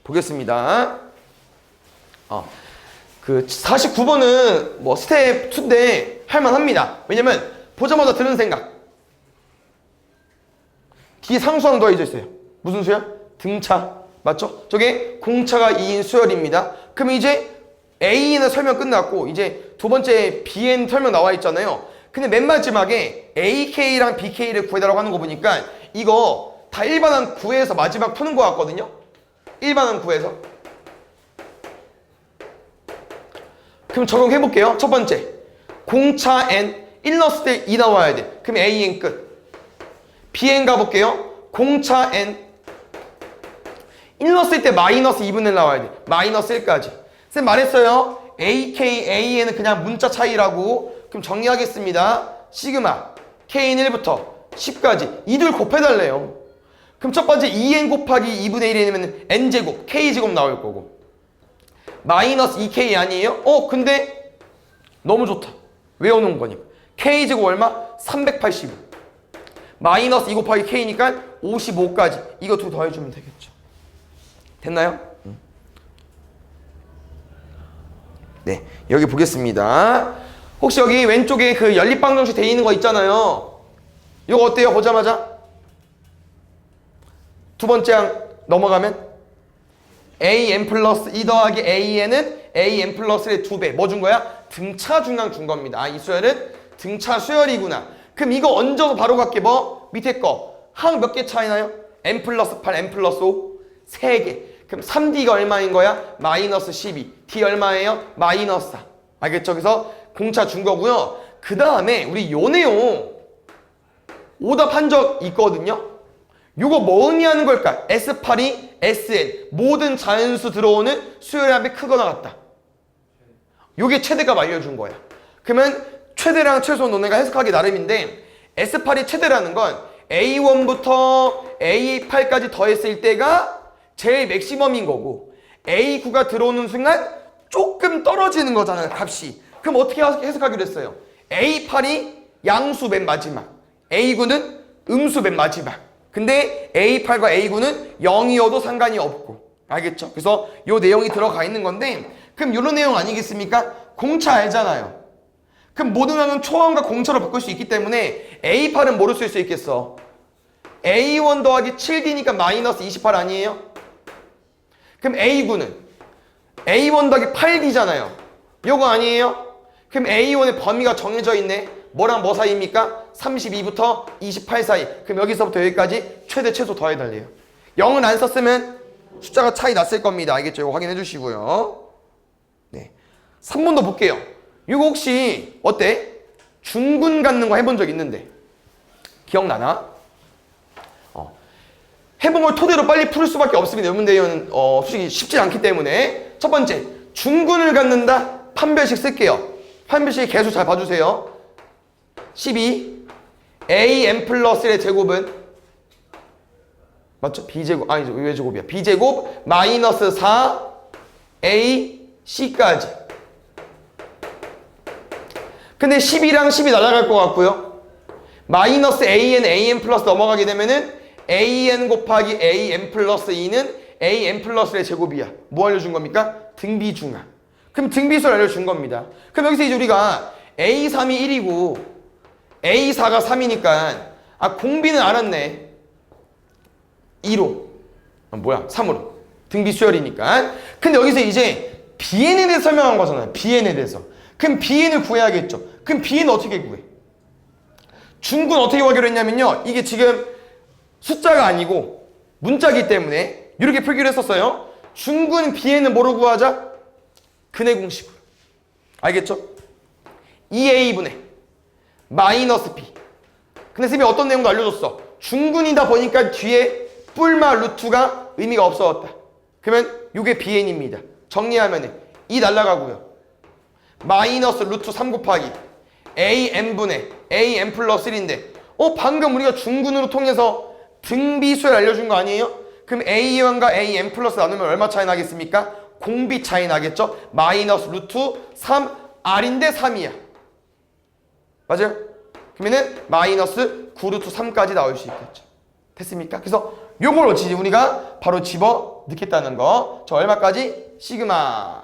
보겠습니다. 그 49번은 뭐 스텝 2인데 할만합니다. 왜냐면 보자마자 드는 생각. 뒤에 상수항 더해져 있어요. 무슨 수열? 등차. 맞죠? 저게 공차가 2인 수열입니다. 그럼 이제 A는 설명 끝났고 이제 두 번째 B는 설명 나와 있잖아요. 근데 맨 마지막에 AK랑 BK를 구해달라고 하는 거 보니까 이거 다 일반항 구해서 마지막 푸는 거 같거든요. 일반항 구해서. 그럼 적용해볼게요. 첫 번째 공차 N 1 넣었을 때 2 나와야 돼. 그럼 AN 끝. BN 가볼게요. 공차 N 1 넣었을 때 마이너스 2분의 1 나와야 돼. 마이너스 1까지. 쌤 말했어요. AK, AN은 그냥 문자 차이라고. 그럼 정리하겠습니다. 시그마 K는 1부터 10까지 이 둘 곱해달래요. 그럼 첫 번째 2N 곱하기 2분의 1이면 N제곱, K제곱 나올 거고 마이너스 2K 아니에요? 근데 너무 좋다. 외워놓은 거니까. K제곱 얼마? 385. 마이너스 2 곱하기 K니까 55까지. 이거 두 더해주면 되겠죠. 됐나요? 네, 여기 보겠습니다. 혹시 여기 왼쪽에 그 연립방정식 돼 있는 거 있잖아요. 이거 어때요? 보자마자 두 번째 항 넘어가면 AN 플러스 2 더하기 AN은 AN 플러스의 2배. 뭐 준 거야? 등차 중량 준 겁니다. 이 수열은 등차 수열이구나. 그럼 이거 얹어서 바로 갈게. 뭐? 밑에 거 항 몇 개 차이나요? N 플러스 8, N 플러스 5 3개. 그럼 3D가 얼마인 거야? 마이너스 12. D 얼마예요? 마이너스 4. 알겠죠? 그래서 공차 준 거고요. 그 다음에 우리 요 내용 오답한 적 있거든요. 요거 뭐 의미하는 걸까? S8이 SN 모든 자연수 들어오는 수열의 합이 크거나 같다. 요게 최대값 알려준 거야. 그러면 최대랑 최소 너네가 해석하기 나름인데 S8이 최대라는 건 A1부터 A8까지 더했을 때가 제일 맥시멈인 거고 A9가 들어오는 순간 조금 떨어지는 거잖아요. 값이. 그럼 어떻게 해석하기로 했어요? A8이 양수 맨 마지막, A9는 음수 맨 마지막. 근데 A8과 A9는 0이어도 상관이 없고. 알겠죠? 그래서 요 내용이 들어가 있는 건데 그럼 요런 내용 아니겠습니까? 공차 알잖아요. 그럼 모든 항은 초항과 공차로 바꿀 수 있기 때문에 A8은 뭐로 쓸 수 있겠어? A1 더하기 7D니까 마이너스 28 아니에요? 그럼 A9는 A1 더하기 8D잖아요. 요거 아니에요? 그럼 A1의 범위가 정해져 있네. 뭐랑 뭐 사이입니까? 32부터 28 사이. 그럼 여기서부터 여기까지 최대 최소 더해달래요. 0을 안 썼으면 숫자가 차이 났을 겁니다. 알겠죠? 이거 확인해 주시고요. 네, 3번도 볼게요. 이거 혹시 어때? 중군 갖는 거 해본 적 있는데 기억나나? 해본 걸 토대로 빨리 풀 수밖에 없습니다. 여러분들은 솔직히 쉽지 않기 때문에 첫 번째 중군을 갖는다. 판별식 쓸게요. 판별식 개수 잘 봐주세요. 12 AN 플러스 1의 제곱은 맞죠? B제곱 아니죠. 왜 제곱이야? B제곱 마이너스 4 AC까지. 근데 12랑 12 날아갈 것 같고요. 마이너스 AN 플러스 넘어가게 되면은 AN 곱하기 AN 플러스 2는 AN 플러스 1의 제곱이야. 뭐 알려준 겁니까? 등비중항. 그럼 등비수를 알려준 겁니다. 그럼 여기서 이제 우리가 A3이 1이고 A4가 3이니까 공비는 알았네. 2로 3으로 등비수열이니까. 근데 여기서 이제 BN에 대해서 설명한 거잖아요. BN에 대해서. 그럼 BN을 구해야겠죠. 그럼 BN 어떻게 구해? 중군 어떻게 구하기로 했냐면요. 이게 지금 숫자가 아니고 문자기 때문에 이렇게 표기를 했었어요. 중군 BN은 뭐로 구하자? 근해 공식으로. 알겠죠? 2A분의 마이너스 B. 근데 쌤이 어떤 내용도 알려줬어. 중군이다 보니까 뒤에 뿔마 루트가 의미가 없어졌다. 그러면 이게 BN입니다. 정리하면 2 날라가고요. 마이너스 루트 3 곱하기 AN분의 AN 플러스 1인데 방금 우리가 중군으로 통해서 등비수를 알려준 거 아니에요? 그럼 A1과 AN 플러스 나누면 얼마 차이 나겠습니까? 공비 차이 나겠죠? 마이너스 루트 3 R인데 3이야. 맞아요? 그러면은 마이너스 9루트 3까지 나올 수 있겠죠. 됐습니까? 그래서 요걸 어찌 우리가 바로 집어 넣겠다는 거. 저 얼마까지? 시그마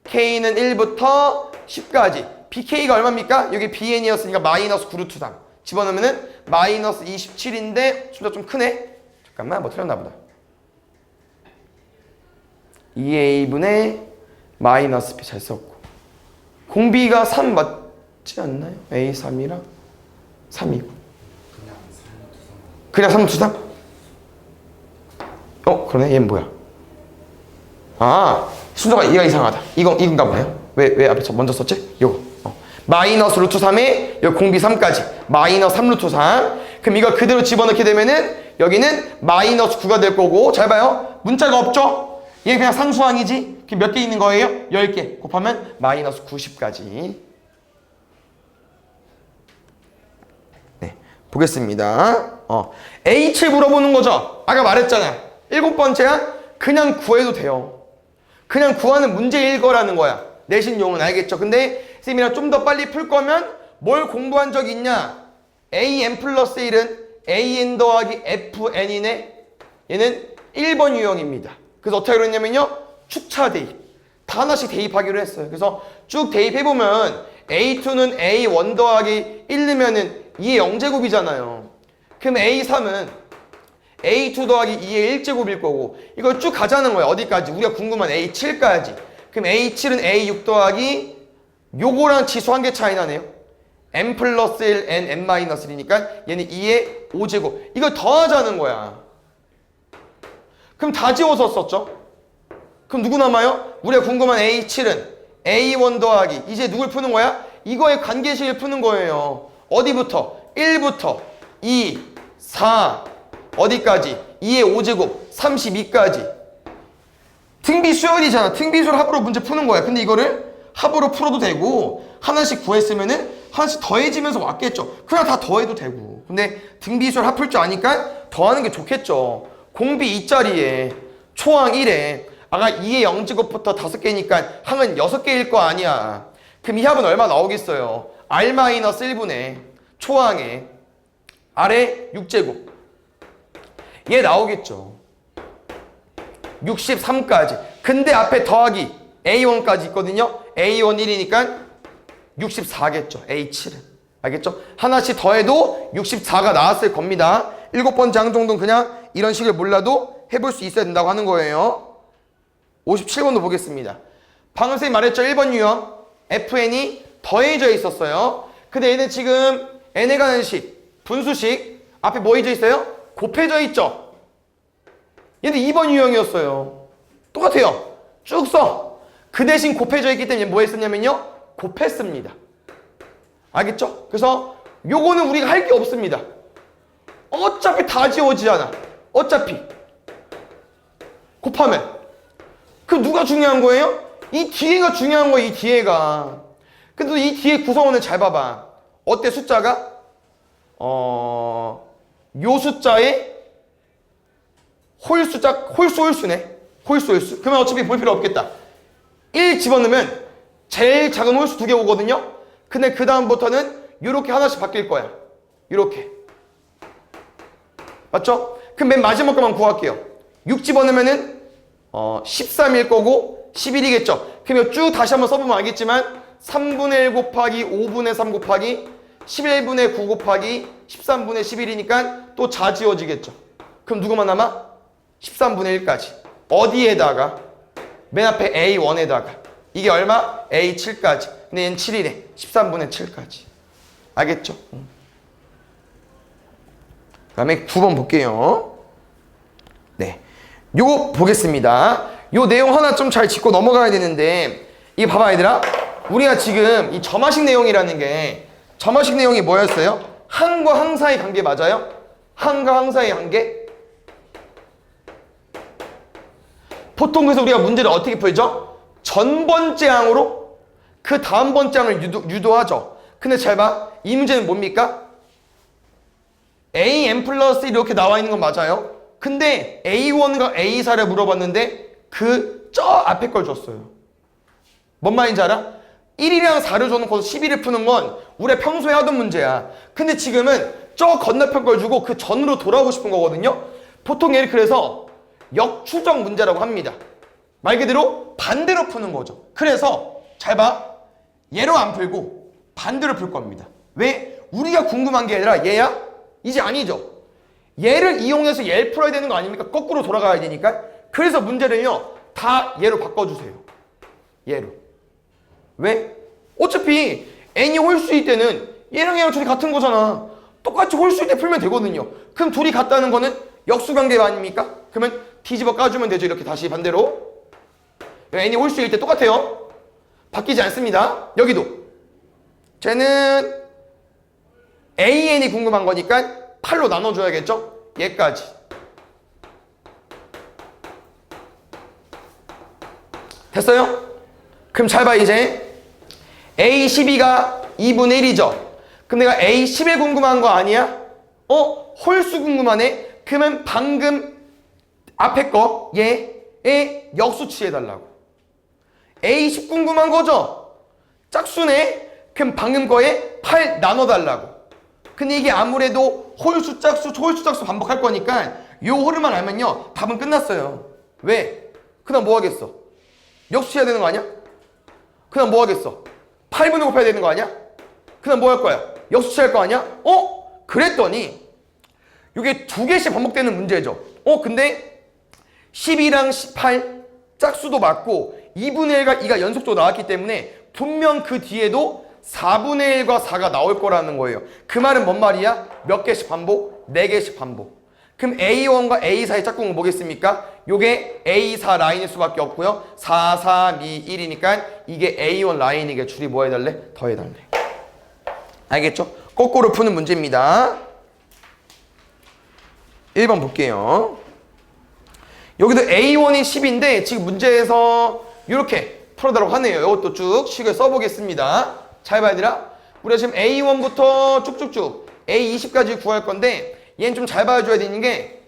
K는 1부터 10까지. BK가 얼마입니까? 여기 BN이었으니까 마이너스 9루트 3 집어넣으면은 마이너스 27인데 숫자 좀 크네? 잠깐만 뭐 틀렸나 보다. 2A분의 마이너스 B 잘 썼고 공비가 3 맞지 않나요? A3이랑 3이고 그냥 3루트 3? 그러네. 얘는 뭐야? 아 순서가 얘가 이상하다. 이건가 보네요. 왜 앞에 먼저 썼지? 요거 마이너스 루트 3에 여기 공비 3까지 마이너스 3 루트 3. 그럼 이거 그대로 집어넣게 되면은 여기는 마이너스 9가 될 거고 잘 봐요. 문자가 없죠? 얘 그냥 상수항이지. 그럼 몇 개 있는 거예요? 10개 곱하면 마이너스 90까지. 네 보겠습니다. H를 물어보는 거죠. 아까 말했잖아. 7번째야. 그냥 구해도 돼요. 그냥 구하는 문제일 거라는 거야. 내신용은 알겠죠? 근데 쌤이랑 좀 더 빨리 풀 거면 뭘 공부한 적이 있냐? AN 플러스 1은 AN 더하기 FN이네. 얘는 1번 유형입니다. 그래서 어떻게 그랬냐면요. 축차 대입. 다 하나씩 대입하기로 했어요. 그래서 쭉 대입해보면 A2는 A1 더하기 1 넣으면은 2의 0제곱이잖아요. 그럼 A3은 A2 더하기 2의 1제곱일 거고 이걸 쭉 가자는 거야. 어디까지? 우리가 궁금한 A7까지. 그럼 A7은 A6 더하기 요거랑 지수 한 개 차이 나네요. n 플러스 1, n 마이너스 1이니까 얘는 2의 5제곱. 이걸 더하자는 거야. 그럼 다 지워서 썼죠? 그럼 누구 남아요? 우리가 궁금한 A7은 A1 더하기 이제 누굴 푸는 거야? 이거의 관계식을 푸는 거예요. 어디부터? 1부터 2, 4 어디까지? 2의 5제곱 32까지. 등비수열이잖아. 등비수열 합으로 문제 푸는 거야. 근데 이거를 합으로 풀어도 되고 하나씩 구했으면은 하나씩 더해지면서 왔겠죠. 그냥 다 더해도 되고. 근데 등비수열 합 풀 줄 아니까 더하는 게 좋겠죠. 공비 2짜리에 초항 1에 아까 2의 0제곱부터 5개니까 항은 6개일 거 아니야. 그럼 이 합은 얼마 나오겠어요? R-1분의 초항에 아래 6제곱. 얘 나오겠죠. 63까지. 근데 앞에 더하기 A1까지 있거든요. A1 1이니까 64겠죠. A7은. 알겠죠? 하나씩 더해도 64가 나왔을 겁니다. 7번째 항 정도는 그냥 이런 식을 몰라도 해볼 수 있어야 된다고 하는 거예요. 57번도 보겠습니다. 방금 선생님 말했죠. 1번 유형 FN이 더해져 있었어요. 근데 얘는 지금 n에 가는 식, 분수식 앞에 뭐 해져 있어요? 곱해져 있죠. 얘는 2번 유형이었어요. 똑같아요. 쭉 써. 그 대신 곱해져 있기 때문에 뭐 했었냐면요. 곱했습니다. 알겠죠? 그래서 요거는 우리가 할 게 없습니다. 어차피 다 지워지잖아. 어차피. 곱하면. 그럼 누가 중요한 거예요? 이 뒤에가 중요한 거예요. 이 뒤에가. 근데 이 뒤에 구성원을 잘 봐봐. 어때 숫자가? 요 숫자에 홀수네. 홀수. 그러면 어차피 볼 필요 없겠다. 1 집어넣으면 제일 작은 홀수 2개 오거든요. 근데 그 다음부터는 이렇게 하나씩 바뀔 거야. 이렇게. 맞죠? 그럼 맨 마지막 것만 구할게요. 6 집어넣으면은 13일 거고 11이겠죠. 그러면 쭉 다시 한번 써보면 알겠지만 3분의 1 곱하기 5분의 3 곱하기 11분의 9 곱하기 13분의 11이니까 또 자지워지겠죠. 그럼 누구만 남아? 13분의 1까지. 어디에다가? 맨 앞에 A1에다가. 이게 얼마? A7까지. 근데 얘는 7이래. 13분의 7까지. 알겠죠? 그 다음에 9번 볼게요. 네. 요거 보겠습니다. 요 내용 하나 좀 잘 짚고 넘어가야 되는데, 이거 봐봐, 얘들아. 우리가 지금 이 점화식 내용이라는 게, 점화식 내용이 뭐였어요? 항과 항 사이 관계 맞아요? 항과 항 사이 관계? 보통 그래서 우리가 문제를 어떻게 풀죠? 전 번째 항으로 그 다음 번째 항을 유도하죠. 근데 잘 봐. 이 문제는 뭡니까? AN 플러스 이렇게 나와 있는 건 맞아요. 근데 A1과 A4를 물어봤는데 그 저 앞에 걸 줬어요. 뭔 말인지 알아? 1이랑 4를 줘놓고 12를 푸는 건 우리가 평소에 하던 문제야. 근데 지금은 저 건너편 걸 주고 그 전으로 돌아오고 싶은 거거든요. 보통 얘를 그래서 역추적 문제라고 합니다. 말 그대로 반대로 푸는 거죠. 그래서 잘 봐. 얘로 안 풀고 반대로 풀 겁니다. 왜? 우리가 궁금한 게 아니라 얘야? 이제 아니죠. 얘를 이용해서 얘를 풀어야 되는 거 아닙니까? 거꾸로 돌아가야 되니까. 그래서 문제를요. 다 얘로 바꿔주세요. 얘로. 왜? 어차피 n이 홀수일 때는 얘랑 둘이 같은 거잖아. 똑같이 홀수일 때 풀면 되거든요. 그럼 둘이 같다는 거는 역수관계 아닙니까? 그러면 뒤집어 까주면 되죠. 이렇게 다시 반대로. n이 홀수일 때 똑같아요. 바뀌지 않습니다. 여기도. 쟤는 an이 궁금한 거니까 8로 나눠줘야겠죠? 얘까지. 됐어요? 그럼 잘 봐 이제. A12가 2분의 1이죠? 그럼 내가 A11 궁금한 거 아니야? 홀수 궁금하네? 그러면 방금 앞에 거 얘의 역수 취해달라고. A10 궁금한 거죠? 짝수네? 그럼 방금 거에 8 나눠달라고. 근데 이게 아무래도 홀수 짝수 반복할 거니까 요 호를만 알면요 답은 끝났어요. 왜? 그다음 뭐 하겠어? 역수 해야 되는 거 아니야? 그다음 뭐 하겠어? 8분의 곱해야 되는 거 아니야? 그다음 뭐 할 거야? 역수 취할 거 아니야? 그랬더니 이게 두 개씩 반복되는 문제죠. 근데 12랑 18 짝수도 맞고 2분의 1과 2가 연속적으로 나왔기 때문에 분명 그 뒤에도 4분의 1과 4가 나올 거라는 거예요. 그 말은 뭔 말이야? 몇 개씩 반복? 4개씩 반복. 그럼 A1과 A4의 짝꿍은 뭐겠습니까? 요게 A4 라인일 수밖에 없고요. 4, 3, 2, 1이니까 이게 A1 라인이게 줄이 뭐 해달래? 더 해달래. 알겠죠? 거꾸로 푸는 문제입니다. 1번 볼게요. 여기도 A1이 10인데 지금 문제에서 이렇게 풀어달라고 하네요. 이것도 쭉 식을 써보겠습니다. 잘 봐야 되라. 우리가 지금 A1부터 쭉쭉쭉 A20까지 구할 건데 얘는 좀 잘 봐줘야 되는 게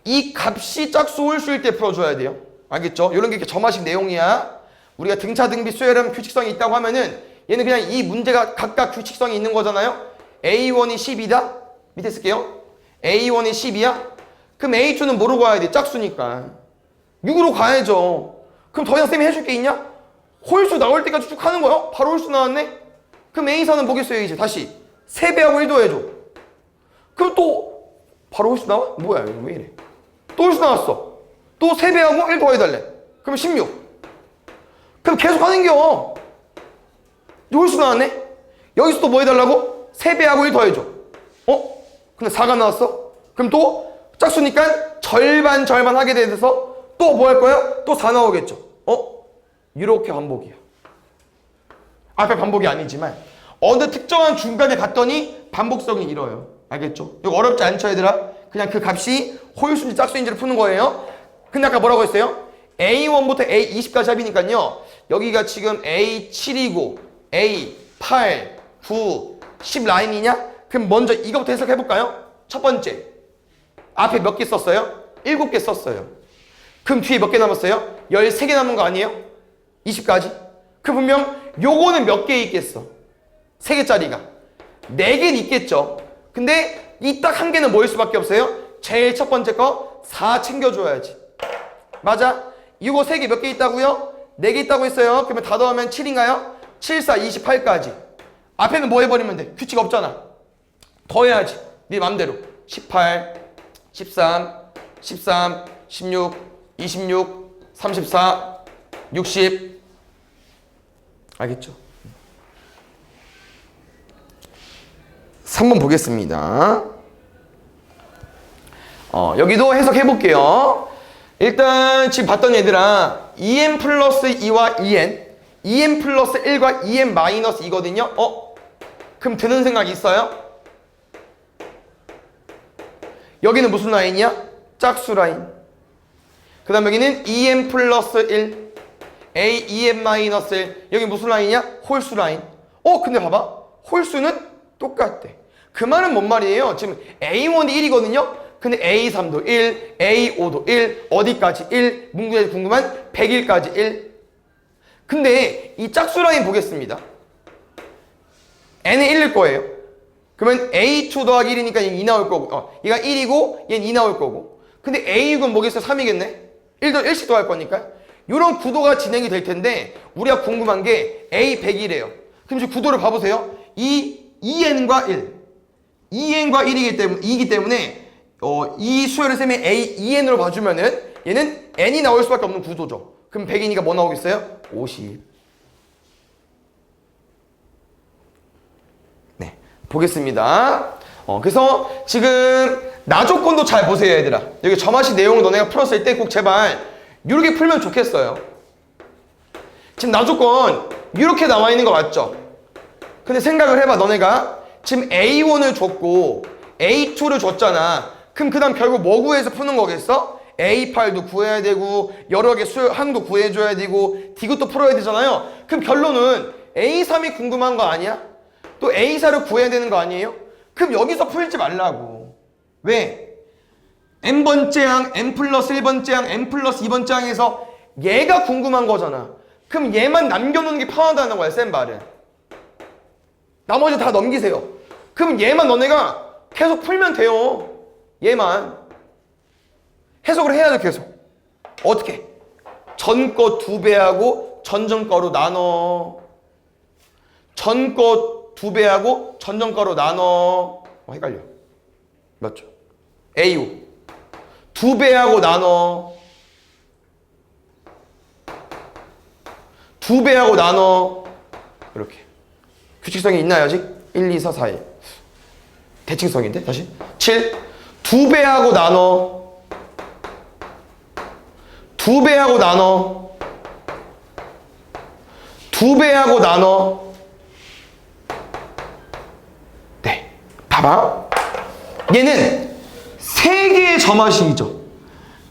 이 값이 짝수 홀수일 때 풀어줘야 돼요. 알겠죠? 이런 게 이렇게 점화식 내용이야. 우리가 등차 등비 수열은 규칙성이 있다고 하면은 얘는 그냥 이 문제가 각각 규칙성이 있는 거잖아요. A1이 10이다. 밑에 쓸게요. A1이 10이야. 그럼 A2는 뭐로 가야 돼? 짝수니까 6으로 가야죠. 그럼 더 이상 쌤이 해줄 게 있냐? 홀수 나올 때까지 쭉 하는 거야? 바로 홀수 나왔네? 그럼 A4는 뭐겠어요? 이제 다시 3배하고 1 더해줘. 그럼 또 바로 홀수 나와? 뭐야 이거 왜 이래? 또 홀수 나왔어. 또 3배하고 1 더해달래. 그럼 16. 그럼 계속 하는겨. 홀수 나왔네? 여기서 또 뭐 해달라고? 3배하고 1 더해줘. 근데 4가 나왔어? 그럼 또 짝수니까 절반 하게 돼서 또 뭐 할 거야? 또 4 나오겠죠. 이렇게 반복이야. 앞에 반복이 아니지만 어느 특정한 중간에 갔더니 반복성이 일어요. 알겠죠? 이거 어렵지 않죠 얘들아? 그냥 그 값이 홀수인지 짝수인지를 푸는 거예요. 근데 아까 뭐라고 했어요? A1부터 A20까지 합이니까요. 여기가 지금 A7이고 A8, 9, 10 라인이냐? 그럼 먼저 이거부터 해석해볼까요? 첫 번째 앞에 몇 개 썼어요? 7개 썼어요. 그럼 뒤에 몇 개 남았어요? 13개 남은 거 아니에요? 20까지? 그 분명 요거는 몇 개 있겠어? 3개짜리가 4개는 있겠죠. 근데 이 딱 한 개는 뭐일 수밖에 없어요? 제일 첫 번째 거 4 챙겨줘야지. 맞아? 이거 3개 몇 개 있다고요? 4개 있다고 했어요. 그러면 다 더하면 7인가요? 7, 4, 28까지. 앞에는 뭐 해버리면 돼? 규칙 없잖아. 더해야지. 네 맘대로. 18, 13, 13, 16, 26, 34, 60. 알겠죠? 3번 보겠습니다. 여기도 해석해 볼게요. 일단 지금 봤던 얘들아 2n 플러스 2와 2n 플러스 1과 2n 마이너스 2거든요. 그럼 드는 생각 있어요? 여기는 무슨 라인이야? 짝수 라인. 그 다음 여기는 2n 플러스 1 a 2n 마이너스 1. 여기 무슨 라인이야? 홀수 라인. 근데 봐봐. 홀수는 똑같대. 그 말은 뭔 말이에요? 지금 A1이 1이거든요? 근데 A3도 1, A5도 1, 어디까지 1? 문구에 궁금한 100일까지 1. 근데 이 짝수 라인 보겠습니다. n은 1일 거예요. 그러면 A2 더하기 1이니까 얘는 2 나올 거고, 얘가 1이고 얘는 2 나올 거고. 근데 A6은 뭐겠어요? 3이겠네? 1도 1씩 더할 거니까. 이런 구도가 진행이 될 텐데 우리가 궁금한 게 A100이래요. 그럼 지금 구도를 봐보세요. 2n과 1. 2n과 1이기 때문에 이 수열의 셈이 A2n으로 봐주면은 얘는 n이 나올 수밖에 없는 구도죠. 그럼 100이니까 뭐 나오겠어요? 50. 네, 보겠습니다. 그래서 지금 나 조건도 잘 보세요, 얘들아. 여기 점화식 내용을 너네가 풀었을 때 꼭 제발 이렇게 풀면 좋겠어요. 지금 나 조건 이렇게 나와 있는 거 맞죠? 근데 생각을 해봐. 너네가 지금 A1을 줬고 A2를 줬잖아. 그럼 그 다음 결국 뭐 구해서 푸는 거겠어? A8도 구해야 되고 여러 개 항도 구해줘야 되고 D것도 풀어야 되잖아요. 그럼 결론은 A3이 궁금한 거 아니야? 또 A4를 구해야 되는 거 아니에요? 그럼 여기서 풀지 말라고. 왜? n번째 항, n 플러스 1번째 항, n 플러스 2번째 항에서 얘가 궁금한 거잖아. 그럼 얘만 남겨놓는 게 편하다는 거야, 쌤 말은. 나머지 다 넘기세요. 그럼 얘만 너네가 계속 풀면 돼요. 얘만. 해석을 해야 돼, 계속. 어떻게? 전 거 2배하고 전전 거로 나눠. 전 거 2배하고 전전 거로 나눠. 헷갈려. 맞죠? A5. 2배하고 나눠. 2배하고 나눠. 이렇게. 규칙성이 있나요, 아직? 1, 2, 4, 4, 1. 대칭성인데? 다시. 7. 2배하고 나눠. 2배하고 나눠. 2배하고 나눠. 네. 봐봐. 얘는 3개의 점화식이죠.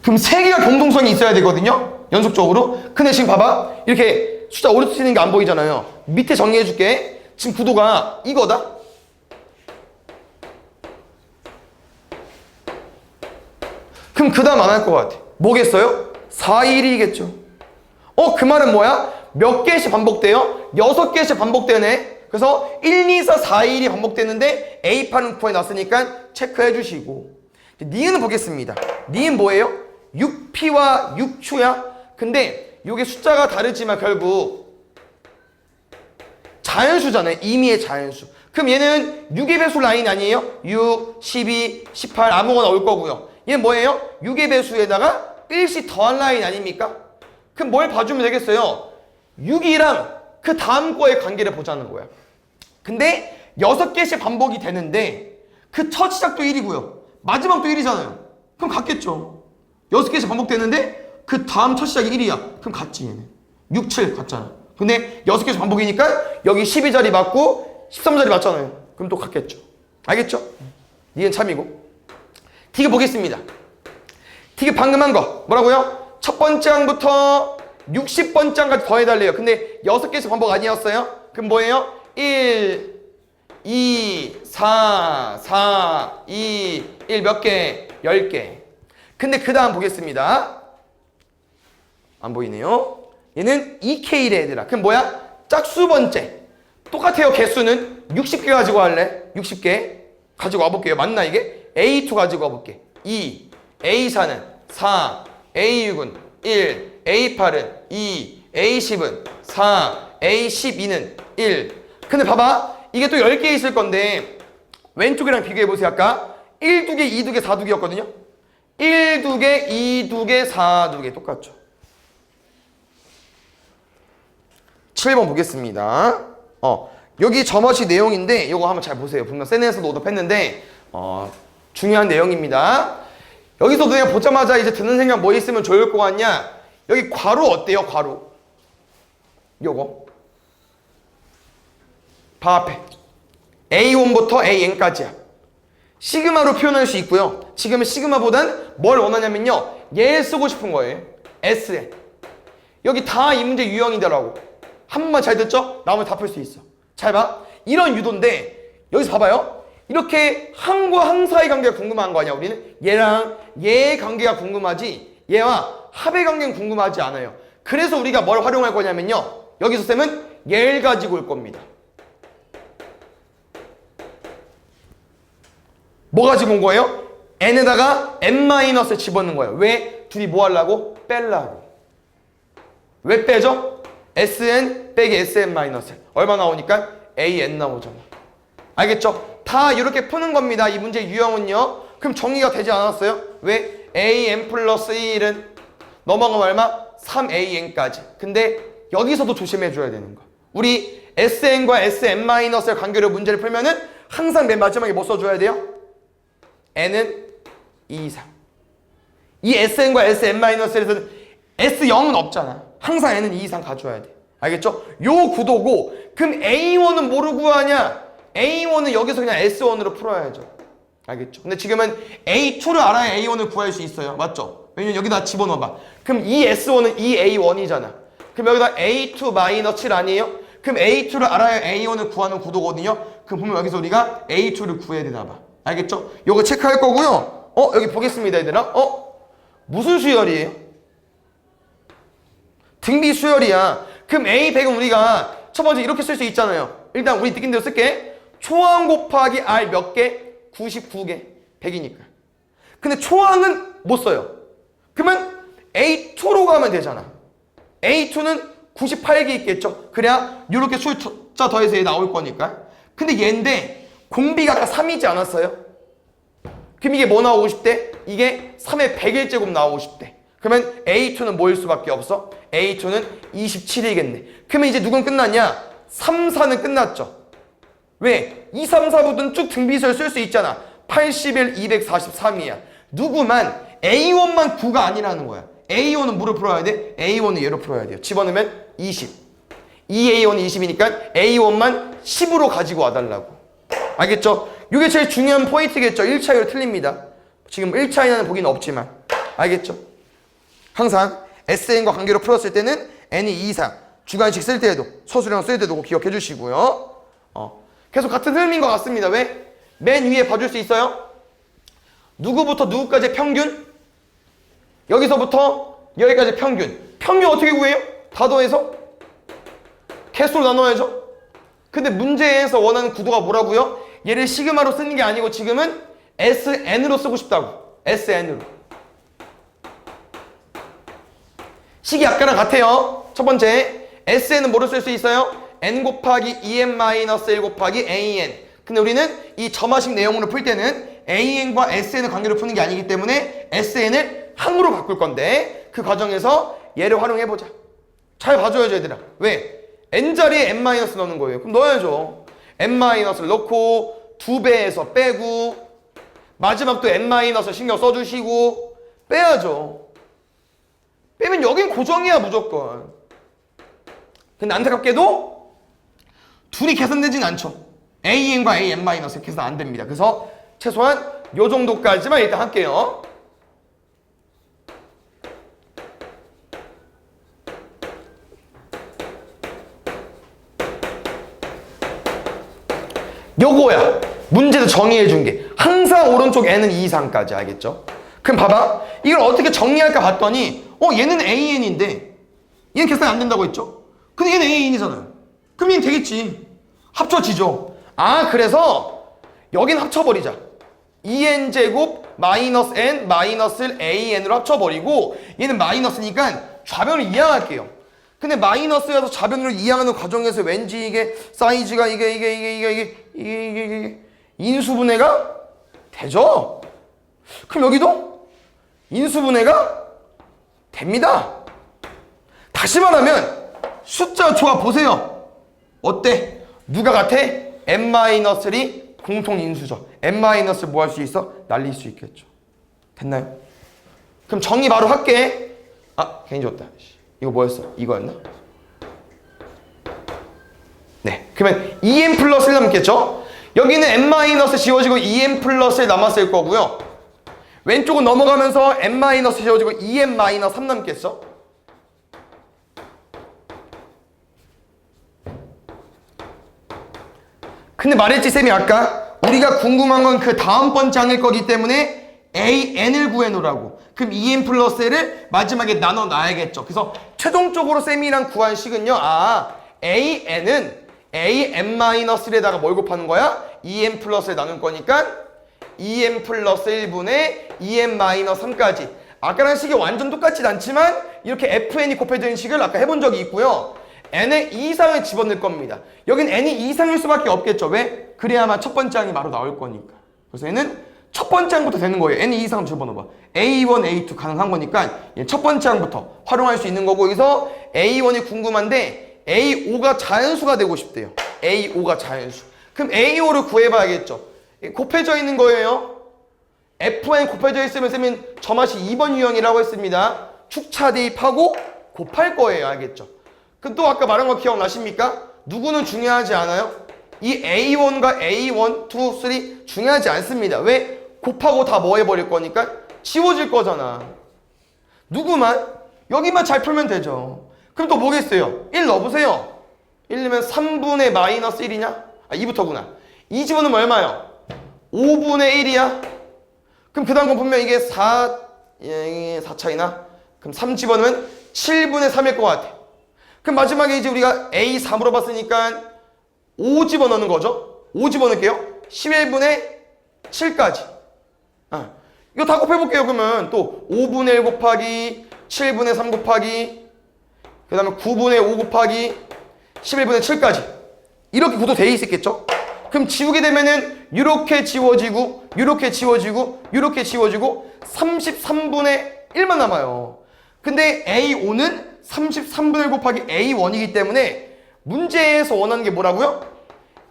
그럼 3개가 공동성이 있어야 되거든요. 연속적으로. 근데 지금 봐봐. 이렇게 숫자 오른쪽 치는 게 안 보이잖아요. 밑에 정리해줄게. 지금 구도가 이거다. 그럼 그 다음 안 할 것 같아. 뭐겠어요? 4, 1이겠죠. 그 말은 뭐야? 몇 개씩 반복돼요? 6개씩 반복되네. 그래서 1, 2, 4, 4, 1이 반복되는데 A판은 구해놨으니까 체크해 주시고. 니은은 보겠습니다. 니은 뭐예요? 6P와 6Q야. 근데 이게 숫자가 다르지만 결국 자연수잖아요. 임의의 자연수. 그럼 얘는 6의 배수 라인 아니에요? 6, 12, 18 아무거나 올 거고요. 얘는 뭐예요? 6의 배수에다가 1씩 더한 라인 아닙니까? 그럼 뭘 봐주면 되겠어요? 6이랑 그 다음 거의 관계를 보자는 거야. 근데 6개씩 반복이 되는데 그 첫 시작도 1이고요. 마지막도 1이잖아요. 그럼 같겠죠. 6개씩 반복되는데 그 다음 첫 시작이 1이야. 그럼 같지 얘는. 6, 7 같잖아. 근데 6개씩 반복이니까 여기 12자리 맞고 13자리 맞잖아요. 그럼 또 같겠죠. 알겠죠? 니은 참이고. D가 보겠습니다. D가 방금 한 거 뭐라고요? 첫 번째 항부터 60번째 항까지 더해달래요. 근데 6개씩 반복 아니었어요? 그럼 뭐예요? 1, 2, 4, 4, 2, 1 몇 개? 10개. 근데 그 다음 보겠습니다. 안 보이네요. 얘는 2K래 얘들아. 그럼 뭐야? 짝수 번째. 똑같아요. 개수는 60개 가지고 할래? 60개 가지고 와볼게요. 맞나 이게? A2 가지고 와볼게. 2, A4는 4, A6은 1, A8은 2, A10은 4, A12는 1. 근데 봐봐. 이게 또 10개 있을 건데 왼쪽이랑 비교해보세요. 아까 1, 2개, 2, 2개, 4, 2개였거든요. 1, 2개, 2, 2개, 4, 2개 똑같죠. 7번 보겠습니다. 여기 점화식 내용인데 이거 한번 잘 보세요. 분명 세네에서도 오답했는데 중요한 내용입니다. 여기서 그냥 보자마자 이제 드는 생각 뭐 있으면 좋을 것 같냐? 여기 괄호 어때요? 괄호. 요거. 바 앞에. A1부터 AN까지야. 시그마로 표현할 수 있고요. 지금은 시그마보단 뭘 원하냐면요. 얘 쓰고 싶은 거예요. S에. 여기 다 이 문제 유형이더라고. 한 번만 잘 듣죠? 나오면 다 풀 수 있어. 잘 봐. 이런 유도인데 여기서 봐봐요. 이렇게 항과 항 사이 관계가 궁금한 거 아니야 우리는? 얘랑 얘의 관계가 궁금하지 얘와 합의 관계는 궁금하지 않아요. 그래서 우리가 뭘 활용할 거냐면요. 여기서 쌤은 얘를 가지고 올 겁니다. 뭐 가지고 온 거예요? n에다가 n-을 집어넣는 거예요. 왜? 둘이 뭐 하려고? 빼려고. 왜 빼죠? sn 빼기 sn-. 얼마 나오니까 an 나오잖아. 알겠죠? 다 이렇게 푸는 겁니다. 이 문제 유형은요. 그럼 정리가 되지 않았어요? 왜? an 플러스 1은 넘어가면 얼마? 3an까지. 근데 여기서도 조심해줘야 되는 거. 우리 sn과 sn-의 관계로 문제를 풀면은 항상 맨 마지막에 뭐 써줘야 돼요? n은 2 이상. 이 sn과 sn-에서는 s0은 없잖아. 항상 n은 2 이상 가져야 돼. 알겠죠? 요 구도고. 그럼 a1은 뭐로 구하냐? a1은 여기서 그냥 s1으로 풀어야죠. 알겠죠? 근데 지금은 a2를 알아야 a1을 구할 수 있어요. 맞죠? 왜냐면 여기다 집어넣어봐. 그럼 이 s1은 이 a1이잖아. 그럼 여기다 a2-7 아니에요? 그럼 a2를 알아야 a1을 구하는 구도거든요. 그럼 보면 여기서 우리가 a2를 구해야 되나 봐. 알겠죠? 요거 체크할 거고요. 여기 보겠습니다, 얘들아. 무슨 수열이에요? 등비 수열이야. 그럼 a100은 우리가 첫 번째 이렇게 쓸 수 있잖아요. 일단 우리 느낀 대로 쓸게. 초항 곱하기 r 몇 개? 99개. 100이니까. 근데 초항은 못 써요. 그러면 a2로 가면 되잖아. a2는 98개 있겠죠. 그래야 이렇게 숫자 더해서 얘 나올 거니까. 근데 얘인데 공비가 아까 3이지 않았어요? 그럼 이게 뭐 나오고 싶대? 이게 3의 100일제곱 나오고 싶대. 그러면 a2는 뭐일 수밖에 없어? a2는 27이겠네. 그러면 이제 누군 끝났냐? 3, 4는 끝났죠. 왜? 2, 3, 4부터는 쭉 등비수열 쓸 수 있잖아. 81, 243이야. 누구만 a1만 9가 아니라는 거야. a1은 뭐로 풀어야 돼? a1은 얘로 풀어야 돼요. 집어넣으면 20. 2a1은 20이니까 a1만 10으로 가지고 와달라고. 알겠죠? 이게 제일 중요한 포인트겠죠. 1차이로 틀립니다. 지금 1차이는 보기는 없지만. 알겠죠? 항상 SN과 관계로 풀었을 때는 N이 2 이상. 주관식 쓸 때에도 서술형 쓸 때도 기억해 주시고요. 계속 같은 흐름인 것 같습니다. 왜? 맨 위에 봐줄 수 있어요? 누구부터 누구까지 평균? 여기서부터 여기까지 평균. 평균 어떻게 구해요? 다 더해서 개수로 나눠야죠. 근데 문제에서 원하는 구도가 뭐라고요? 얘를 시그마로 쓰는 게 아니고 지금은 SN으로 쓰고 싶다고. SN으로. 식이 아까랑 같아요. 첫 번째, SN은 뭐로 쓸 수 있어요? N 곱하기 2n-1 곱하기 AN. 근데 우리는 이 점화식 내용으로 풀 때는 AN과 SN의 관계로 푸는 게 아니기 때문에 SN을 항으로 바꿀 건데 그 과정에서 얘를 활용해보자. 잘 봐줘야죠, 얘들아. 왜? N자리에 n- 넣는 거예요. 그럼 넣어야죠. n-를 넣고 2배에서 빼고 마지막 또 n- 신경 써주시고 빼야죠. 빼면 여긴 고정이야, 무조건. 근데 안타깝게도 둘이 계산되진 않죠. AN과 AN- 계산 안 됩니다. 그래서 최소한 요 정도까지만 일단 할게요. 요거야. 문제도 정의해 준 게. 항상 오른쪽 n은 2 이상까지. 알겠죠? 그럼 봐봐. 이걸 어떻게 정리할까 봤더니 얘는 AN인데 얘는 계산이 안 된다고 했죠? 근데 얘는 AN이잖아요. 그럼 얘는 되겠지. 합쳐지죠. 그래서 여긴 합쳐버리자. 2n제곱 마이너스 n 마이너스 AN으로 합쳐버리고 얘는 마이너스니까 좌변을 이항할게요. 근데 마이너스여서 좌변으로 이항하는 과정에서 왠지 이게 사이즈가 이게 인수분해가 되죠? 그럼 여기도 인수분해가 됩니다. 다시 말하면 숫자 조합 보세요. 어때? 누가 같아? n-이 공통인수죠. n- 뭐 할 수 있어? 날릴 수 있겠죠. 됐나요? 그럼 정리 바로 할게. 괜히 줬다. 이거 뭐였어? 이거였나? 네. 그러면 2n 플러스 1 남겠죠? 여기는 n- 지워지고 2n 플러스 1 남았을 거고요. 왼쪽은 넘어가면서 n- 지워지고 2n- 3 남겠죠? 근데 말했지 쌤이 아까 우리가 궁금한 건 그 다음번 장일 거기 때문에 AN을 구해놓으라고. 그럼 2n 플러스 1을 마지막에 나눠 놔야겠죠. 그래서 최종적으로 쌤이랑 구한 식은요. AN은 AN-1에다가 뭘 곱하는 거야? 2n 플러스 1 나눌 거니까 2n 플러스 1분의 2n 마이너스 3까지. 아까랑 식이 완전 똑같진 않지만 이렇게 fn이 곱해져 있는 식을 아까 해본 적이 있고요. n의 2 이상을 집어넣을 겁니다. 여긴 n이 2 이상일 수밖에 없겠죠. 왜? 그래야만 첫 번째 항이 바로 나올 거니까. 그래서 얘는 첫 번째 항부터 되는 거예요. n이 2 이상 집어넣어봐. A1, A2 가능한 거니까 첫 번째 항부터 활용할 수 있는 거고, 여기서 A1이 궁금한데 A5가 자연수가 되고 싶대요. A5가 자연수. 그럼 A5를 구해봐야겠죠. 곱해져 있는 거예요. Fn 곱해져 있으면 쌤은 저 맛이 2번 유형이라고 했습니다. 축차 대입하고 곱할 거예요. 알겠죠? 그럼 또 아까 말한 거 기억나십니까? 누구는 중요하지 않아요? 이 A1과 A1, 2, 3 중요하지 않습니다. 왜? 곱하고 다 뭐 해버릴 거니까 지워질 거잖아. 누구만? 여기만 잘 풀면 되죠. 그럼 또 뭐겠어요? 1 넣어보세요. 1 넣으면 3분의 마이너스 1이냐? 아, 2부터구나. 2 집어넣으면 얼마요? 5분의 1이야? 그럼 그 다음 건 분명 이게 4 차이나? 그럼 3 집어넣으면 7분의 3일 것 같아. 그럼 마지막에 이제 우리가 A4 물어봤으니까 5 집어넣는 거죠? 5 집어넣을게요. 11분의 7까지. 이거 다 곱해볼게요. 그러면 또 5분의 1 곱하기 7분의 3 곱하기 그 다음에 9분의 5 곱하기 11분의 7까지. 이렇게 구도되어 있었겠죠? 그럼 지우게 되면은 이렇게 지워지고 이렇게 지워지고 이렇게 지워지고 33분의 1만 남아요. 근데 A5는 33분의 1 곱하기 A1이기 때문에 문제에서 원하는 게 뭐라고요?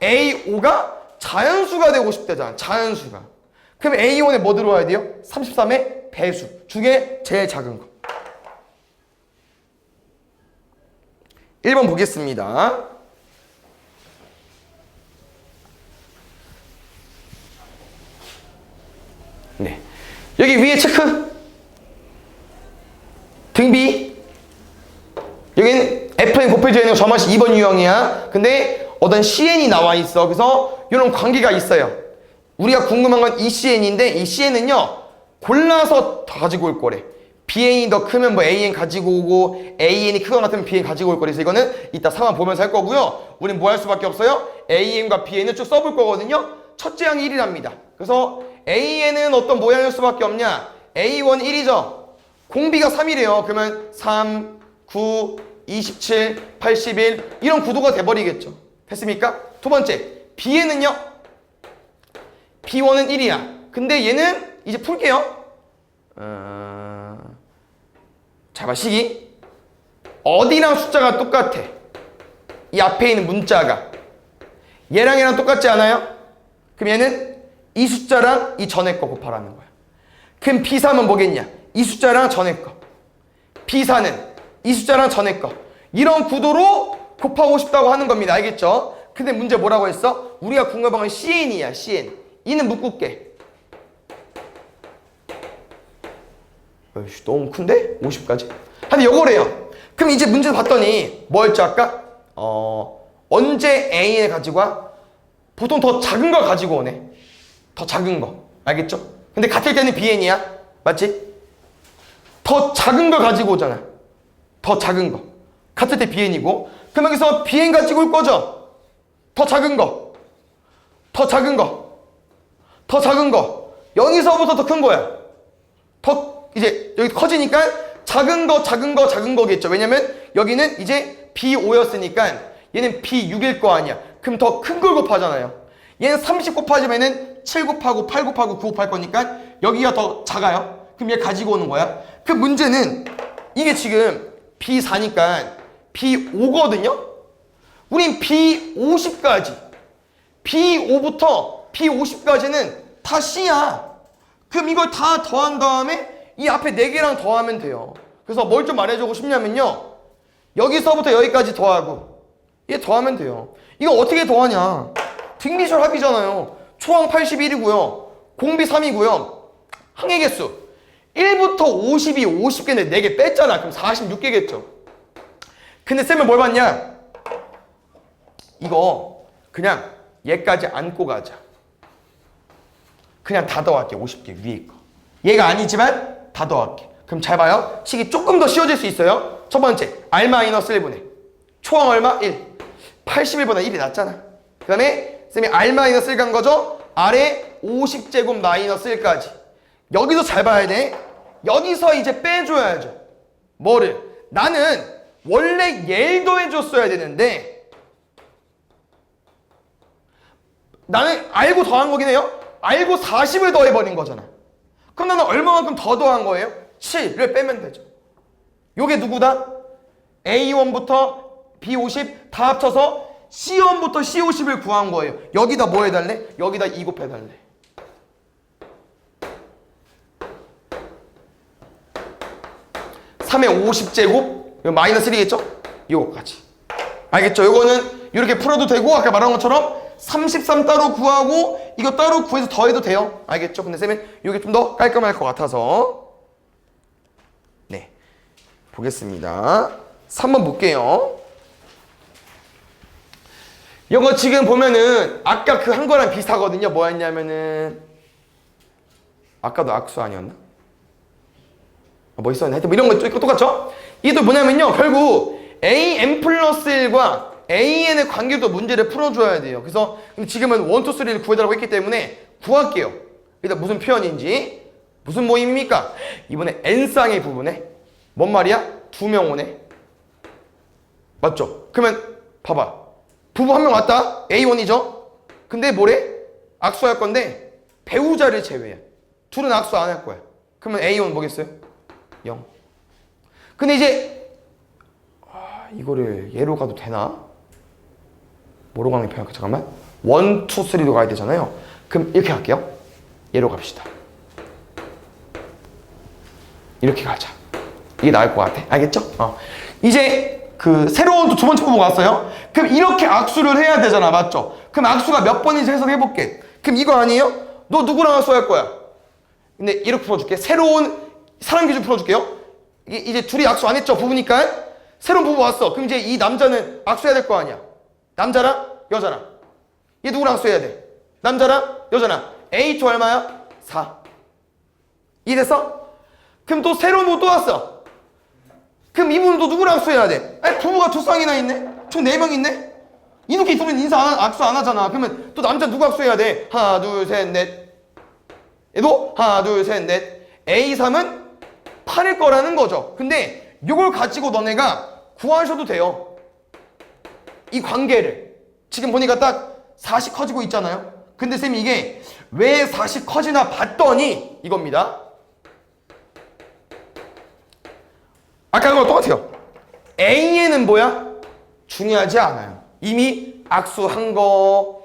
A5가 자연수가 되고 싶다잖아. 자연수가. 그럼 A1에 뭐 들어와야 돼요? 33의 배수 중에 제일 작은 거. 1번 보겠습니다. 네. 여기 위에 체크. 등비. 여기는 FN 곱해져 있는 거 저맛이 2번 유형이야. 근데 어떤 CN이 나와 있어. 그래서 이런 관계가 있어요. 우리가 궁금한 건 이 CN인데 이 CN은요 골라서 더 가지고 올 거래. BN이 더 크면 뭐 AN 가지고 오고 AN이 크거나 같으면 BN 가지고 올 거래. 그래서 이거는 이따 상황 보면서 할 거고요. 우린 뭐 할 수밖에 없어요? AN과 BN을 쭉 써볼 거거든요. 첫째 항이 1이랍니다. 그래서 AN은 어떤 모양일 수밖에 없냐? A1 1이죠. 공비가 3이래요. 그러면 3, 9, 27, 81 이런 구도가 돼버리겠죠. 됐습니까? 두 번째, B에는요. B1은 1이야. 근데 얘는 이제 풀게요. 자, 봐, 시기. 어디랑 숫자가 똑같아? 이 앞에 있는 문자가. 얘랑 얘랑 똑같지 않아요? 그럼 얘는 이 숫자랑 이 전에 거 곱하라는 거야. 그럼 B3은 뭐겠냐? 이 숫자랑 전에 거. B4는 이 숫자랑 전에 거. 이런 구도로 곱하고 싶다고 하는 겁니다. 알겠죠? 근데 문제 뭐라고 했어? 우리가 궁금한 건 CN이야. CN. 이는 묶을게. 어이씨, 너무 큰데? 50까지? 근데 요거래요. 그럼 이제 문제 봤더니 뭐였죠 아까? 언제 A를 가지고 와? 보통 더 작은 걸 가지고 오네. 더 작은 거. 알겠죠? 근데 같을 때는 BN이야. 맞지? 더 작은 걸 가지고 오잖아. 더 작은 거. 같을 때 BN이고. 그럼 여기서 BN 가지고 올 거죠? 더 작은 거. 더 작은 거. 더 작은 거. 여기서부터 더 큰 거야. 더 이제 여기 커지니까 작은 거, 작은 거, 작은 거겠죠. 왜냐면 여기는 이제 B5였으니까 얘는 B6일 거 아니야. 그럼 더 큰 걸 곱하잖아요. 얘는 30 곱하자면은 7 곱하고 8 곱하고 9 곱할 거니까 여기가 더 작아요. 그럼 얘 가지고 오는 거야. 그 문제는 이게 지금 B4니까 B5거든요. 우린 B50까지 B5부터 B50까지는 다 C야. 그럼 이걸 다 더한 다음에 이 앞에 4개랑 더하면 돼요. 그래서 뭘 좀 말해주고 싶냐면요. 여기서부터 여기까지 더하고 얘 더하면 돼요. 이거 어떻게 더하냐. 등비설 합이잖아요. 초항 81이고요. 공비 3이고요. 항의 개수 1부터 50이 50개인데 4개 뺐잖아. 그럼 46개겠죠. 근데 쌤은 뭘 봤냐? 이거 그냥 얘까지 안고 가자. 그냥 다 더할게. 50개 위에 거. 얘가 아니지만 다 더할게. 그럼 잘 봐요. 식이 조금 더 쉬워질 수 있어요. 첫 번째 R-1분의 초항 얼마? 1. 81보다 1이 낫잖아. 그 다음에 쌤이 R-1 간 거죠. R에 50제곱 마이너스 1까지. 여기서 잘 봐야 돼. 여기서 이제 빼줘야죠. 뭐를? 나는 원래 얘를 더해줬어야 되는데 나는 알고 더한 거긴 해요. 알고 40을 더해버린 거잖아. 그럼 나는 얼마만큼 더 더한 거예요? 7을 빼면 되죠. 요게 누구다? A1부터 B50 다 합쳐서 C1부터 C50을 구한 거예요. 여기다 뭐 해달래? 여기다 2 곱해달래. (3의 50제곱) 이거 마이너스 1이겠죠? 요거까지. 알겠죠? 요거는 이렇게 풀어도 되고 아까 말한 것처럼 33 따로 구하고 이거 따로 구해서 더해도 돼요. 알겠죠? 근데 쌤은 이게 좀 더 깔끔할 것 같아서 네 보겠습니다. 3번 볼게요. 이거 지금 보면은 아까 그 한 거랑 비슷하거든요. 뭐였냐면은 아까도 악수 아니었나? 뭐 있었나? 하여튼 뭐 이런 거 똑같죠? 이게 또 뭐냐면요. 결국 AN 플러스 1과 AN의 관계도 문제를 풀어줘야 돼요. 그래서 지금은 1, 2, 3를 구해달라고 했기 때문에 구할게요. 일단 무슨 표현인지 무슨 모임입니까? 이번에 N쌍의 부분에 뭔 말이야? 2명 오네. 맞죠? 그러면 봐봐. 부부 한 명 왔다. A1이죠? 근데 뭐래? 악수할 건데 배우자를 제외해. 둘은 악수 안 할 거야. 그러면 A1 뭐겠어요? 0. 근데 이제 이거를 얘로 가도 되나? 뭐로 가는 게 편할까? 잠깐만. 1, 2, 3로 가야 되잖아요. 그럼 이렇게 갈게요. 얘로 갑시다. 이렇게 가자. 이게 나을 것 같아. 알겠죠? 이제 그 새로운 또 두 번째 부분 왔어요. 그럼 이렇게 악수를 해야 되잖아. 맞죠? 그럼 악수가 몇 번인지 해석해볼게. 그럼 이거 아니에요? 너 누구랑 악수할 거야? 근데 이렇게 풀어줄게. 새로운 사람 기준 풀어줄게요. 이제 둘이 악수 안 했죠? 부부니까. 새로운 부부 왔어. 그럼 이제 이 남자는 악수해야 될 거 아니야. 남자랑 여자랑. 얘 누구랑 악수해야 돼? 남자랑 여자랑. A2 얼마야? 4. 이해됐어? 그럼 또 새로운 부부 또 왔어. 그럼 이분은 또 누구랑 악수해야 돼? 아니 부부가 두 쌍이나 있네? 총 4명 있네? 이렇게 있으면 악수 안 하잖아. 그러면 또 남자 누구 악수해야 돼? 하나 둘 셋 넷. 얘도 하나 둘 셋 넷. A3은 8일 거라는 거죠. 근데 이걸 가지고 너네가 구하셔도 돼요. 이 관계를. 지금 보니까 딱 4씩 커지고 있잖아요. 근데 쌤이 이게 왜 4씩 커지나 봤더니 이겁니다. 아까 그거 똑같아요. A에는 뭐야? 중요하지 않아요. 이미 악수한 거,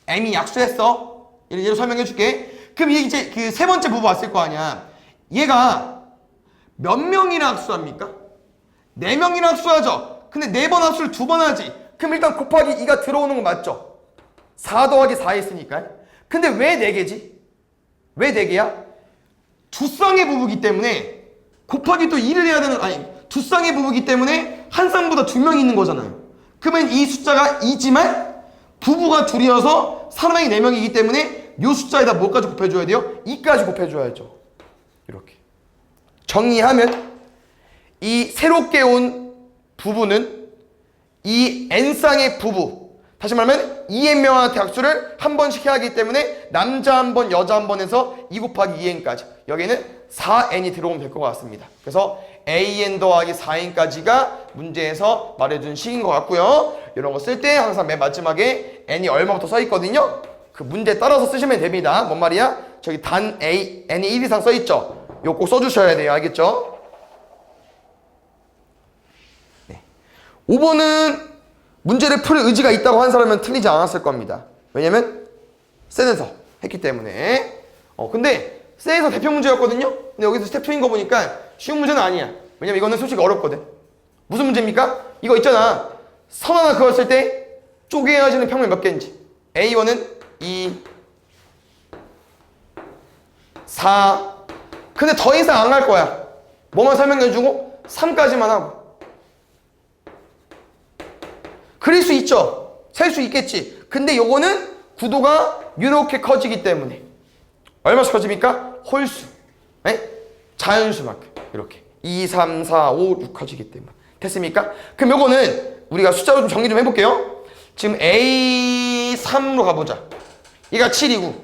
M이 악수했어. 예로 설명해 줄게. 그럼 이제 그 세 번째 부부 왔을 거 아니야. 얘가 몇 명이나 악수합니까? 4명이나 악수하죠. 근데 4번 악수를 2번 하지. 그럼 일단 곱하기 2가 들어오는 거 맞죠? 4 더하기 4 했으니까. 근데 왜 4개지? 왜 4개야? 두 쌍의 부부기 때문에 곱하기 또 2를 해야 되는, 아니 두 쌍의 부부기 때문에 한 쌍보다 2명이 있는 거잖아요. 그러면 이 숫자가 2지만 부부가 둘이어서 사람이 4명이기 때문에 이 숫자에다 뭐까지 곱해줘야 돼요? 2까지 곱해줘야죠. 이렇게 정리하면 이 새롭게 온 부부는 이 N쌍의 부부, 다시 말하면 2N명한테 악수를 한 번씩 해야 하기 때문에 남자 한 번, 여자 한 번 해서 2 곱하기 2N까지. 여기는 4N이 들어오면 될 것 같습니다. 그래서 AN 더하기 4N까지가 문제에서 말해준 식인 것 같고요. 이런 거 쓸 때 항상 맨 마지막에 N이 얼마부터 써 있거든요. 그 문제 따라서 쓰시면 됩니다. 뭔 말이야? 저기 단 A, N이 1 이상 써 있죠? 이거 꼭 써주셔야 돼요. 알겠죠? 5번은 문제를 풀 의지가 있다고 한 사람은 틀리지 않았을 겁니다. 왜냐면 센에서 했기 때문에. 근데 센에서 대표 문제였거든요. 근데 여기서 스텝 2인 거 보니까 쉬운 문제는 아니야. 왜냐면 이거는 솔직히 어렵거든. 무슨 문제입니까? 이거 있잖아. 선 하나 그었을 때 쪼개어지는 평면 몇 개인지. A1은 2, 4. 근데 더 이상 안 갈 거야. 뭐만 설명해주고 3까지만 하고. 그릴 수 있죠. 셀 수 있겠지. 근데 요거는 구도가 이렇게 커지기 때문에 얼마씩 커집니까? 홀수. 네? 자연수만큼 이렇게 2, 3, 4, 5, 6 커지기 때문에. 됐습니까? 그럼 요거는 우리가 숫자로 좀 정리 좀 해볼게요. 지금 A3로 가보자. 얘가 7이고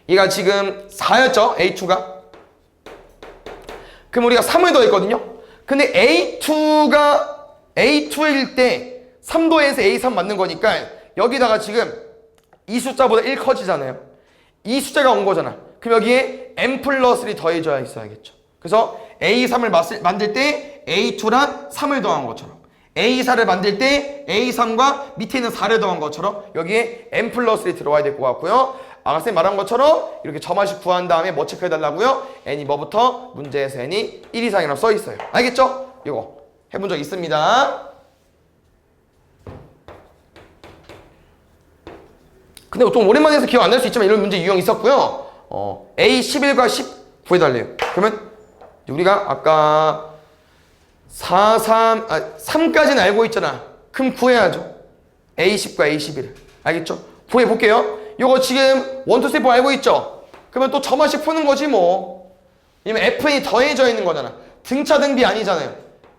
얘가 지금 4였죠? A2가. 그럼 우리가 3을 더했거든요. 근데 A2일 때 3도에서 A3 맞는 거니까 여기다가 지금 이 숫자보다 1 커지잖아요. 이 숫자가 온 거잖아. 그럼 여기에 n 플러스 1이 더해져 있어야겠죠. 그래서 A3을 만들 때 A2랑 3을 더한 것처럼, A4를 만들 때 A3과 밑에 있는 4를 더한 것처럼 여기에 n 플러스 1이 들어와야 될 것 같고요. 아까 선생님 말한 것처럼 이렇게 점화식 구한 다음에 뭐 체크해달라고요? n이 뭐부터? 문제에서 n이 1 이상이라고 써 있어요. 알겠죠? 이거 해본 적 있습니다. 근데 좀 오랜만에 해서 기억 안 날 수 있지만 이런 문제 유형 있었고요. A11과 10 구해달래요. 그러면 우리가 아까 3까지는 알고 있잖아. 그럼 구해야죠. A10과 A11. 알겠죠? 구해볼게요. 요거 지금 1, 2, 3, 4 알고 있죠? 그러면 또 점화식 푸는 거지 뭐. 이면 FN이 더해져 있는 거잖아. 등차 등비 아니잖아요.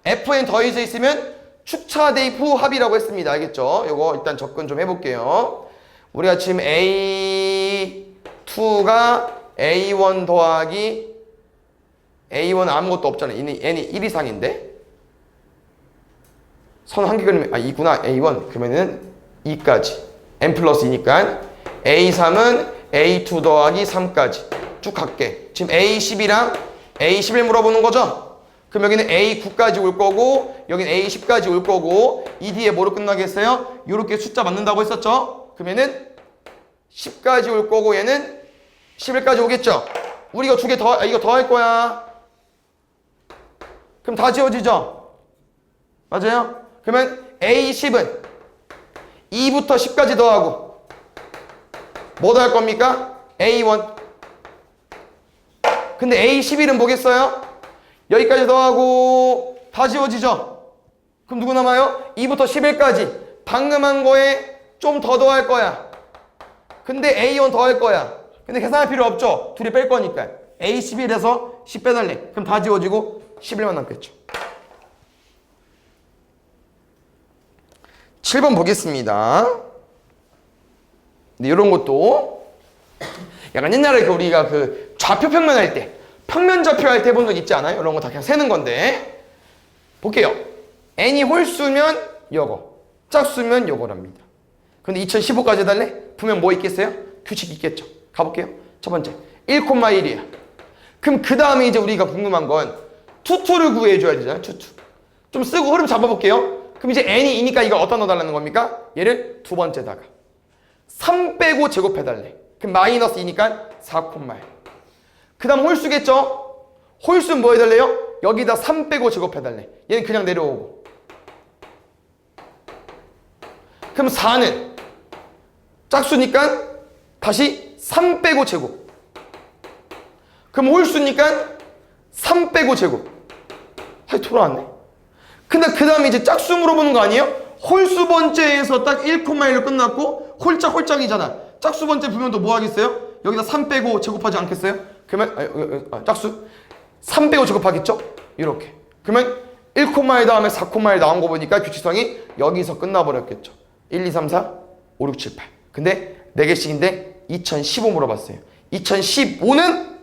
FN 더해져 있으면 축차 대입 후 합이라고 했습니다. 알겠죠? 요거 일단 접근 좀 해볼게요. 우리가 지금 A2가 A1 더하기 A1 아무것도 없잖아. n이 1 이상인데 선 한 개 그리면 이구나. A1 그러면은 2까지 n 플러스 2니까 A3은 A2 더하기 3까지 쭉 갈게. 지금 A10이랑 A11 물어보는 거죠? 그럼 여기는 A9까지 올 거고 여기는 A10까지 올 거고 이 뒤에 뭐로 끝나겠어요? 요렇게 숫자 맞는다고 했었죠? 그러면은 10까지 올 거고 얘는 11까지 오겠죠? 우리 이거 두 개 더, 이거 더 할 거야. 그럼 다 지워지죠? 맞아요? 그러면 A10은 2부터 10까지 더하고 뭐 더 할 겁니까? A1. 근데 A11은 뭐겠어요? 여기까지 더하고 다 지워지죠? 그럼 누구 남아요? 2부터 11까지 방금 한 거에 좀 더 더할 거야. 근데 A1 더할 거야. 근데 계산할 필요 없죠? 둘이 뺄 거니까. A11에서 10 빼달래. 그럼 다 지워지고 11만 남겠죠. 7번 보겠습니다. 근데 이런 것도 약간 옛날에 우리가 그 좌표 평면 할 때, 평면 좌표 할 때 본 적 있지 않아요? 이런 거 다 그냥 세는 건데. 볼게요. n이 홀수면 요거, 짝수면 요거랍니다. 근데 2015까지 해달래? 분명 뭐 있겠어요? 규칙 있겠죠. 가볼게요. 첫 번째 1,1이야. 그럼 그 다음에 이제 우리가 궁금한 건 투투를 구해줘야 되잖아요. 투투. 좀 쓰고 흐름 잡아볼게요. 그럼 이제 n이 2니까 이걸 어디다 넣어달라는 겁니까? 얘를 두 번째다가 3 빼고 제곱해달래. 그럼 마이너스 2니까 4,1. 그 다음 홀수겠죠? 홀수는 뭐 해달래요? 여기다 3 빼고 제곱해달래. 얘는 그냥 내려오고. 그럼 4는 짝수니까 다시 3 빼고 제곱. 그럼 홀수니까 3 빼고 제곱. 다시 돌아왔네. 근데 그 다음에 이제 짝수 물어보는 거 아니에요? 홀수 번째에서 딱 1,1로 끝났고 홀짝홀짝이잖아. 짝수 번째 분명도 뭐 하겠어요? 여기다 3 빼고 제곱하지 않겠어요? 그러면 짝수 3 빼고 제곱하겠죠? 이렇게. 그러면 1,1 다음에 4,1 나온 거 보니까 규칙성이 여기서 끝나버렸겠죠. 1, 2, 3, 4, 5, 6, 7, 8. 근데 4개씩인데 2015 물어봤어요. 2015는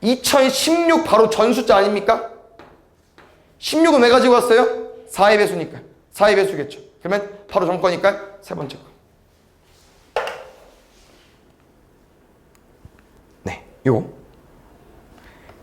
2016 바로 전숫자 아닙니까? 16은 왜 가지고 왔어요? 4의 배수니까. 4의 배수겠죠. 그러면 바로 전거니까 세 번째 거. 네, 요거.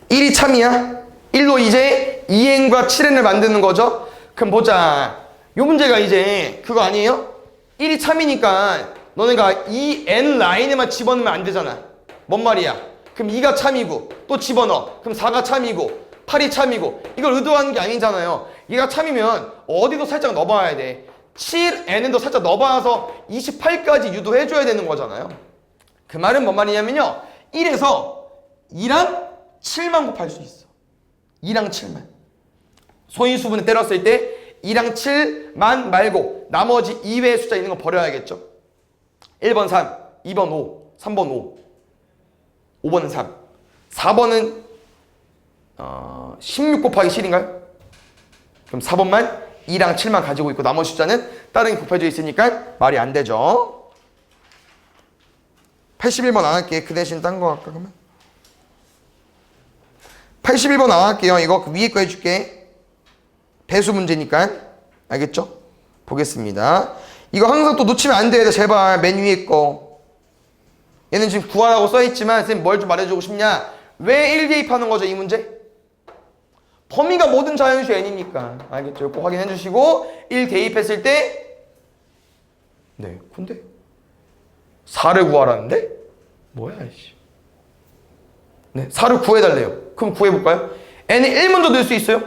1이 참이야. 1로 이제 2n과 7n을 만드는 거죠. 그럼 보자. 요 문제가 이제 그거 아니에요? 1이 참이니까 너네가 이 n 라인에만 집어넣으면 안 되잖아. 뭔 말이야? 그럼 2가 참이고 또 집어넣어. 그럼 4가 참이고 8이 참이고. 이걸 의도하는 게 아니잖아요. 얘가 참이면 어디도 살짝 넣어봐야 돼. 7n도 살짝 넣어봐서 28까지 유도해줘야 되는 거잖아요. 그 말은 뭔 말이냐면요. 1에서 2랑 7만 곱할 수 있어. 2랑 7만. 소인수분에 때렸을 때 2랑 7만 말고 나머지 2외의 숫자 있는 거 버려야겠죠. 1번 3, 2번 5, 3번 5, 5번은 3, 4번은 16 곱하기 7인가요? 그럼 4번만 2랑 7만 가지고 있고 나머지 숫자는 다른 게 곱해져 있으니까 말이 안 되죠. 81번 안 할게. 그 대신 딴 거 할까 그러면? 81번 안 할게요. 이거 그 위에 거 해줄게. 배수 문제니까. 알겠죠? 보겠습니다. 이거 항상 또 놓치면 안 돼요. 제발 맨 위에 거. 얘는 지금 구하라고 써있지만 선생님 뭘 좀 말해주고 싶냐? 왜 1 대입하는 거죠 이 문제? 범위가 모든 자연수 n이니까. 알겠죠? 꼭 확인해 주시고 1 대입했을 때 네, 근데 4를 구하라는데? 뭐야 이씨. 네, 4를 구해달래요. 그럼 구해볼까요? n에 1 먼저 넣을 수 있어요?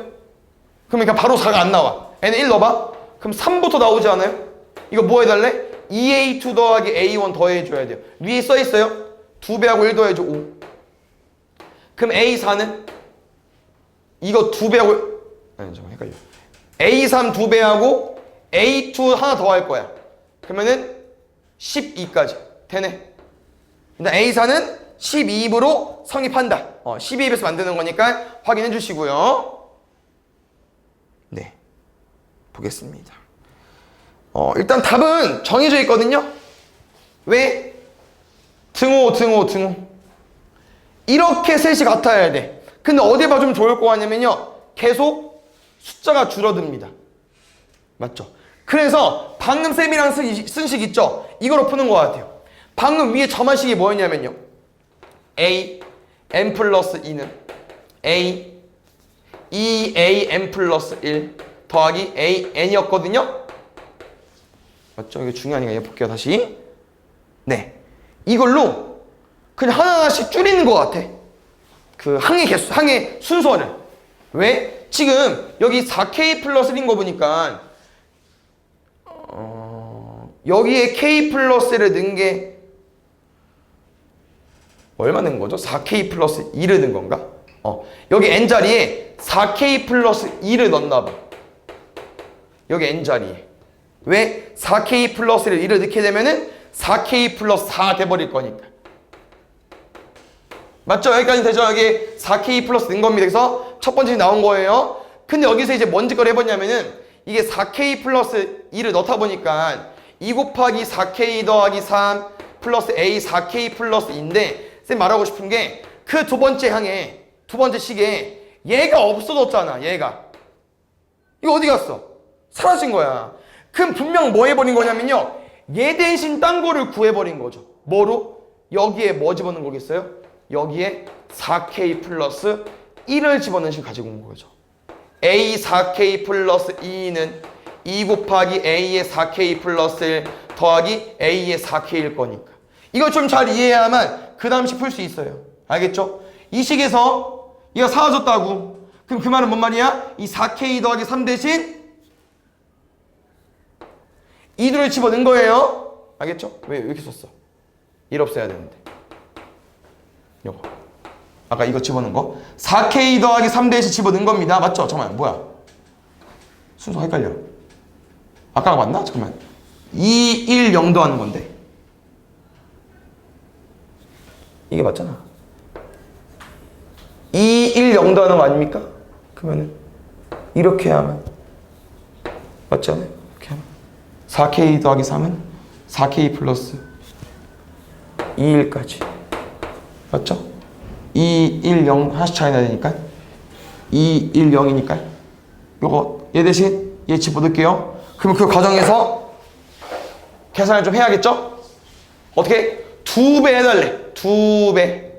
그러니까 바로 4가 안 나와. n에 1 넣어봐. 그럼 3부터 나오지 않아요? 이거 뭐 해달래? 2a2 더하기 a1 더해줘야 돼요. 위에 써있어요. 2배하고 1 더해줘 5. 그럼 a4는? 이거 2배하고 아니 잠깐 헷갈려. a3 2배하고 a2 하나 더 할 거야. 그러면은 12까지 되네. 일단 a4는 12입으로 성립한다. 12입에서 만드는 거니까 확인해 주시고요. 네, 보겠습니다. 일단 답은 정해져 있거든요. 왜? 등호. 이렇게 셋이 같아야 돼. 근데 어디 봐주면 좋을 거 아니면요. 계속 숫자가 줄어듭니다. 맞죠? 그래서 방금 쌤이랑 쓴 식 있죠? 이걸로 푸는 것 같아요. 방금 위에 점한 식이 뭐였냐면요. a, n 플러스 2는 a, 2an 플러스 1 더하기 a, n이었거든요. 맞죠? 이게 중요하니까 이거 볼게요 다시. 네, 이걸로 그냥 하나하나씩 줄이는 것 같아. 그 항의 개수, 항의 순서를. 왜? 지금 여기 4k 플러스 1인 거 보니까 여기에 k 플러스를 넣은 게 얼마 넣은 거죠? 4k 플러스 2를 넣은 건가? 여기 n자리에 4k 플러스 2를 넣었나 봐. 여기 n자리에. 왜? 4k 플러스를 1을 넣게 되면은 4k 플러스 4 돼버릴 거니까. 맞죠? 여기까지 되죠? 여기 4k 플러스 넣은 겁니다. 그래서 첫 번째 나온 거예요. 근데 여기서 이제 뭔 짓걸 해봤냐면은 이게 4k 플러스 2를 넣다 보니까 2 곱하기 4k 더하기 3 플러스 a 4k 플러스 2인데 쌤 말하고 싶은 게 그 두 번째 항에 두 번째 식에 얘가 없어졌잖아. 얘가. 이거 어디 갔어? 사라진 거야. 그럼 분명 뭐 해버린 거냐면요. 얘 대신 딴 거를 구해버린 거죠. 뭐로? 여기에 뭐 집어넣은 거겠어요? 여기에 4k 플러스 1을 집어넣은 식 가지고 온 거죠. a 4k 플러스 2는 2 곱하기 a의 4k 플러스 1 더하기 a의 4k일 거니까. 이걸 좀 잘 이해해야만 그 다음 식 풀 수 있어요. 알겠죠? 이 식에서 얘가 사라졌다고. 그럼 그 말은 뭔 말이야? 이 4k 더하기 3 대신 2를 집어넣은 거예요. 알겠죠? 왜 이렇게 썼어? 1 없애야 되는데. 요거. 아까 이거 집어넣은 거. 4k 더하기 3 대신 집어넣은 겁니다. 맞죠? 잠깐만, 뭐야? 순서 헷갈려. 아까가 맞나? 잠깐만. 2, 1, 0 더하는 건데. 이게 맞잖아. 2, 1, 0 더하는 거 아닙니까? 그러면은 이렇게 하면 맞지 않아요? 이렇게 하면 4k 더하기 3은 4k 플러스 2일까지. 맞죠? 2, 1, 0 하나씩 차이 나야 되니까 2, 1, 0이니까 요거 얘 대신 얘 집어넣을게요. 그럼 그 과정에서 계산을 좀 해야겠죠? 어떻게? 2배 해달래. 2배.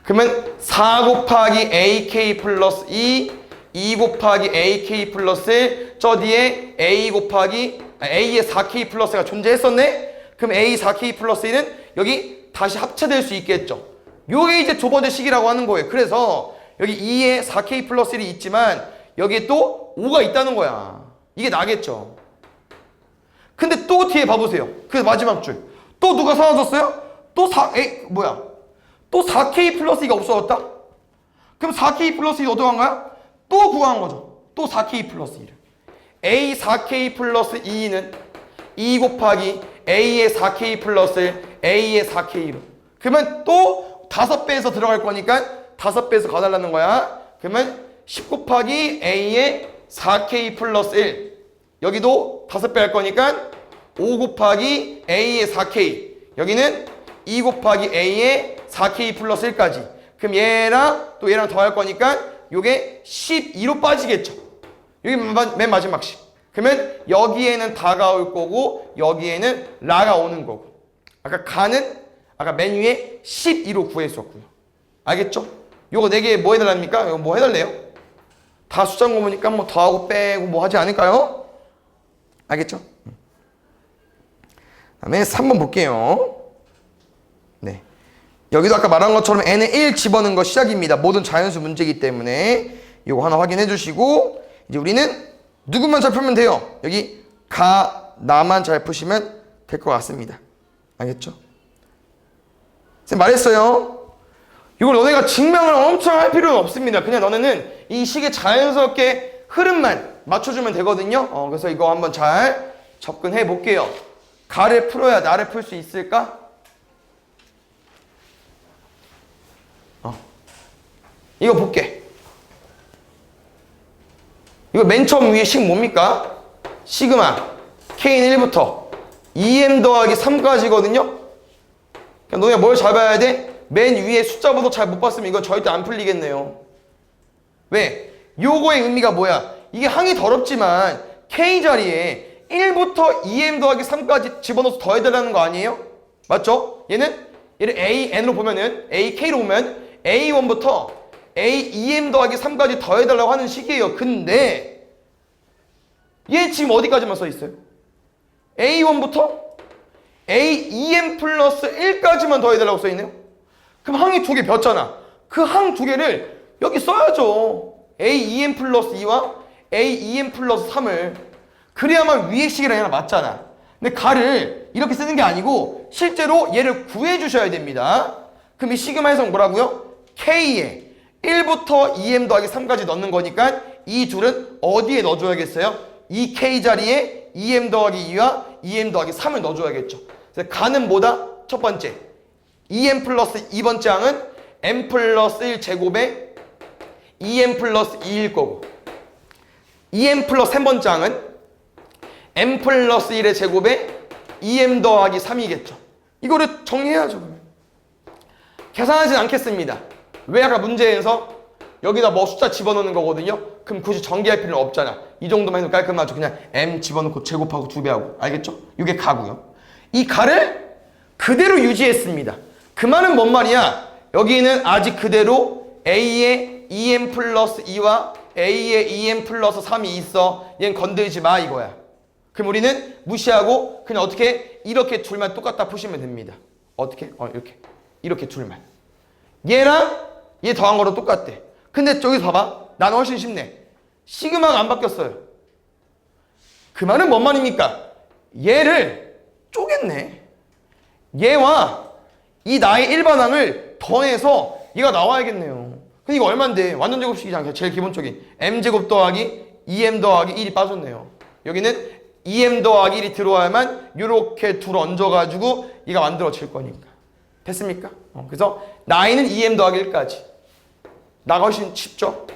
그러면 4 곱하기 AK 플러스 2, 2 곱하기 AK 플러스 1, 저 뒤에 A 곱하기 A의 4K 플러스가 존재했었네? 그럼 A 4K 플러스 1은 여기 다시 합체될 수 있겠죠. 요게 이제 두 번째 식이라고 하는 거예요. 그래서 여기 2에 4K 플러스 1이 있지만 여기에 또 5가 있다는 거야. 이게 나겠죠. 근데 또 뒤에 봐보세요. 그 마지막 줄. 또 누가 사라졌어요? 또 4K, 뭐야? 또 4K 플러스 2가 없어졌다? 그럼 4K 플러스 2 어디 간 거야? 또 구한 거죠. 또 4K 플러스 2를. A 4K 플러스 2는 2 곱하기 A의 4K 플러스 1, A의 4K로. 그러면 또 5배에서 들어갈 거니까 5배에서 가달라는 거야. 그러면 10 곱하기 A의 4K 플러스 1. 여기도 5배 할 거니까 5 곱하기 A의 4K. 여기는 2 곱하기 A의 4K 플러스 1까지. 그럼 얘랑 또 얘랑 더할 거니까 요게 12로 빠지겠죠. 여기 맨 마지막씩. 그러면 여기에는 다가 올 거고 여기에는 라가 오는 거고. 아까 가는 아까 맨 위에 12로 구했었고요. 알겠죠? 요거 4개 뭐 해달랍니까? 이거 뭐 해달래요? 다 숫자인 거 보니까 뭐 더하고 빼고 뭐 하지 않을까요? 알겠죠? 다음에 3번 볼게요. 네. 여기도 아까 말한 것처럼 n에 1 집어넣은 거 시작입니다. 모든 자연수 문제이기 때문에 이거 하나 확인해 주시고 이제 우리는 누구만 잘 풀면 돼요. 여기 가, 나만 잘 푸시면 될 것 같습니다. 알겠죠? 쌤 말했어요. 이걸 너네가 증명을 엄청 할 필요는 없습니다. 그냥 너네는 이 식의 자연스럽게 흐름만 맞춰주면 되거든요. 그래서 이거 한번 잘 접근해 볼게요. 가를 풀어야 나를 풀 수 있을까? 이거 볼게. 이거 맨 처음 위에 식 뭡니까? 시그마 K는 1부터 2M 더하기 3까지거든요. 그러니까 너네가 뭘 잘 봐야 돼? 맨 위에 숫자부터 잘 못 봤으면 이건 절대 안 풀리겠네요. 왜? 요거의 의미가 뭐야? 이게 항이 더럽지만 K 자리에 1부터 2M 더하기 3까지 집어넣어서 더해달라는 거 아니에요? 맞죠? 얘를 AN으로 보면은 AK로 보면 A1부터 A2M 더하기 3까지 더해달라고 하는 식이에요. 근데 얘 지금 어디까지만 써 있어요? A1부터 A2M 플러스 1까지만 더해달라고 써 있네요. 그럼 항이 2개 벼잖아. 그 항 2개를 여기 써야죠. A2M 플러스 2와 A2M 플러스 3을. 그래야만 위의 식이랑 얘랑 맞잖아. 근데 가를 이렇게 쓰는 게 아니고 실제로 얘를 구해주셔야 됩니다. 그럼 이 시그마 해석 뭐라고요? K에 1부터 2M 더하기 3까지 넣는 거니까 이 둘은 어디에 넣어줘야겠어요? 이 K 자리에 2M 더하기 2와 2M 더하기 3을 넣어줘야겠죠. 그래서 가는 뭐다? 첫 번째 2M 플러스 2번째 항은 M 플러스 1 제곱에 2M 플러스 2일 거고 2M 플러스 3번째 항은 M 플러스 1의 제곱에 2M 더하기 3이겠죠. 이거를 정리해야죠. 그러면. 계산하진 않겠습니다. 왜? 아까 문제에서 여기다 뭐 숫자 집어넣는 거거든요. 그럼 굳이 전개할 필요는 없잖아. 이 정도만 해도 깔끔하죠. 그냥 M 집어넣고 제곱하고 2배하고. 알겠죠? 이게 가고요. 이 가를 그대로 유지했습니다. 그 말은 뭔 말이야? 여기는 아직 그대로 A에 2M 플러스 2와 A에 2M 플러스 3이 있어. 얘는 건들지 마 이거야. 그럼 우리는 무시하고 그냥 어떻게 이렇게 둘만 똑같다 푸시면 됩니다. 어떻게? 이렇게 둘만. 얘랑 얘 더한 거로 똑같대. 근데 저기 봐봐. 나는 훨씬 쉽네. 시그마가 안 바뀌었어요. 그 말은 뭔 말입니까? 얘를 쪼갰네. 얘와 이 나의 일반항을 더해서 얘가 나와야겠네요. 근데 이거 얼만데? 완전 제곱식이잖아. 제일 기본적인 m제곱 더하기 2m 더하기 1이 빠졌네요. 여기는 2m 더하기 1이 들어와야만 이렇게 둘 얹어가지고 얘가 만들어질 거니까. 됐습니까? 그래서 나이는 2m 더하기 1까지. 나가 훨씬 쉽죠?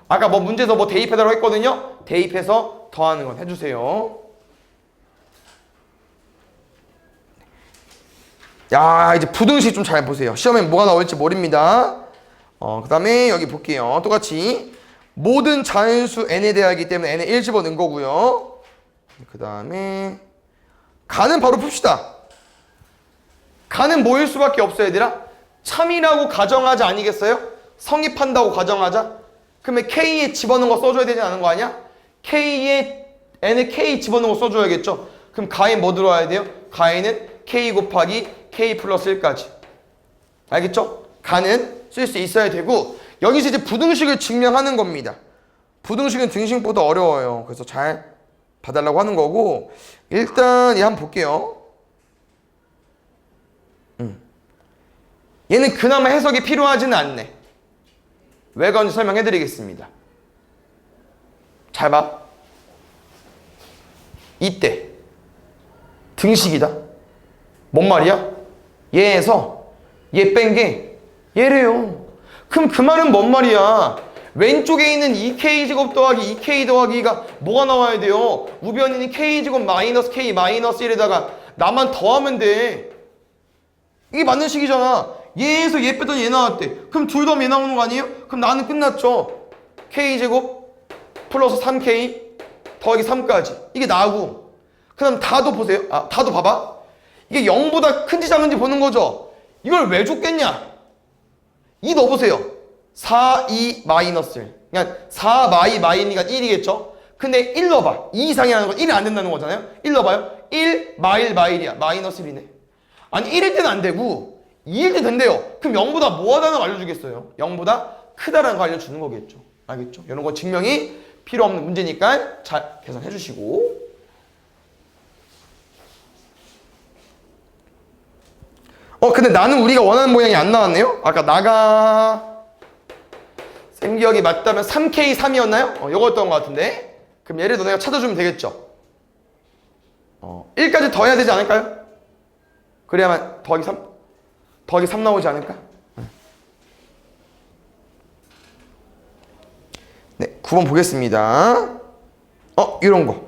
아까 뭐 문제에서 뭐 대입해달라고 했거든요? 대입해서 더하는 건 해주세요. 야, 이제 부등식 좀 잘 보세요. 시험에 뭐가 나올지 모릅니다. 그 다음에 여기 볼게요. 똑같이 모든 자연수 n에 대하기 때문에 n에 1 집어넣은 거고요. 그 다음에 가는 바로 풉시다. 가는 뭐일 수밖에 없어요, 얘들아? 참이라고 가정하자 아니겠어요? 성립한다고 가정하자. 그러면 K에 집어넣은 거 써줘야 되지 않은 거 아니야? K에 n에 K 집어넣은 거 써줘야겠죠? 그럼 가에 뭐 들어와야 돼요? 가에는 K 곱하기 K 플러스 1까지. 알겠죠? 가는 쓸 수 있어야 되고 여기서 이제 부등식을 증명하는 겁니다. 부등식은 등식보다 어려워요. 그래서 잘 봐달라고 하는 거고 일단 얘 한번 볼게요. 얘는 그나마 해석이 필요하지는 않네. 왜 그런지 설명해 드리겠습니다. 잘 봐. 이때 등식이다. 뭔 말이야? 얘에서 얘 뺀 게 얘래요. 그럼 그 말은 뭔 말이야? 왼쪽에 있는 2K제곱 더하기 2K 더하기가 뭐가 나와야 돼요? 우변인 K제곱 마이너스 K 마이너스 1에다가 나만 더하면 돼. 이게 맞는 식이잖아. 얘에서 얘 뺐더니 얘 나왔대. 그럼 둘 더하면 얘 나오는 거 아니에요? 그럼 나는 끝났죠. K제곱 플러스 3K 더하기 3까지. 이게 나고. 그 다음 다도 보세요. 다도 봐봐. 이게 0보다 큰지 작은지 보는 거죠. 이걸 왜 줬겠냐? 2 넣어보세요. 4, 2, 마이너스 1. 그냥 4 마이니까 1이겠죠? 근데 1 넣어봐. 2 이상이라는 건 1이 안 된다는 거잖아요. 1 넣어봐요. 1 마일이야. 마이너스 1이네. 아니 1일 때는 안 되고 2일 때 된대요. 그럼 0보다 뭐하다는 거 알려주겠어요. 0보다 크다라는 거 알려주는 거겠죠. 알겠죠? 이런 거 증명이 필요 없는 문제니까 잘 계산해 주시고. 근데 나는 우리가 원하는 모양이 안 나왔네요. 아까 나가 쌤 기억이 맞다면 3K 3이었나요? 요거였던 것 같은데. 그럼 얘를 너네가 찾아주면 되겠죠. 1까지 더해야 되지 않을까요? 그래야만 더하기 3 나오지 않을까? 네, 9번 보겠습니다. 이런 거.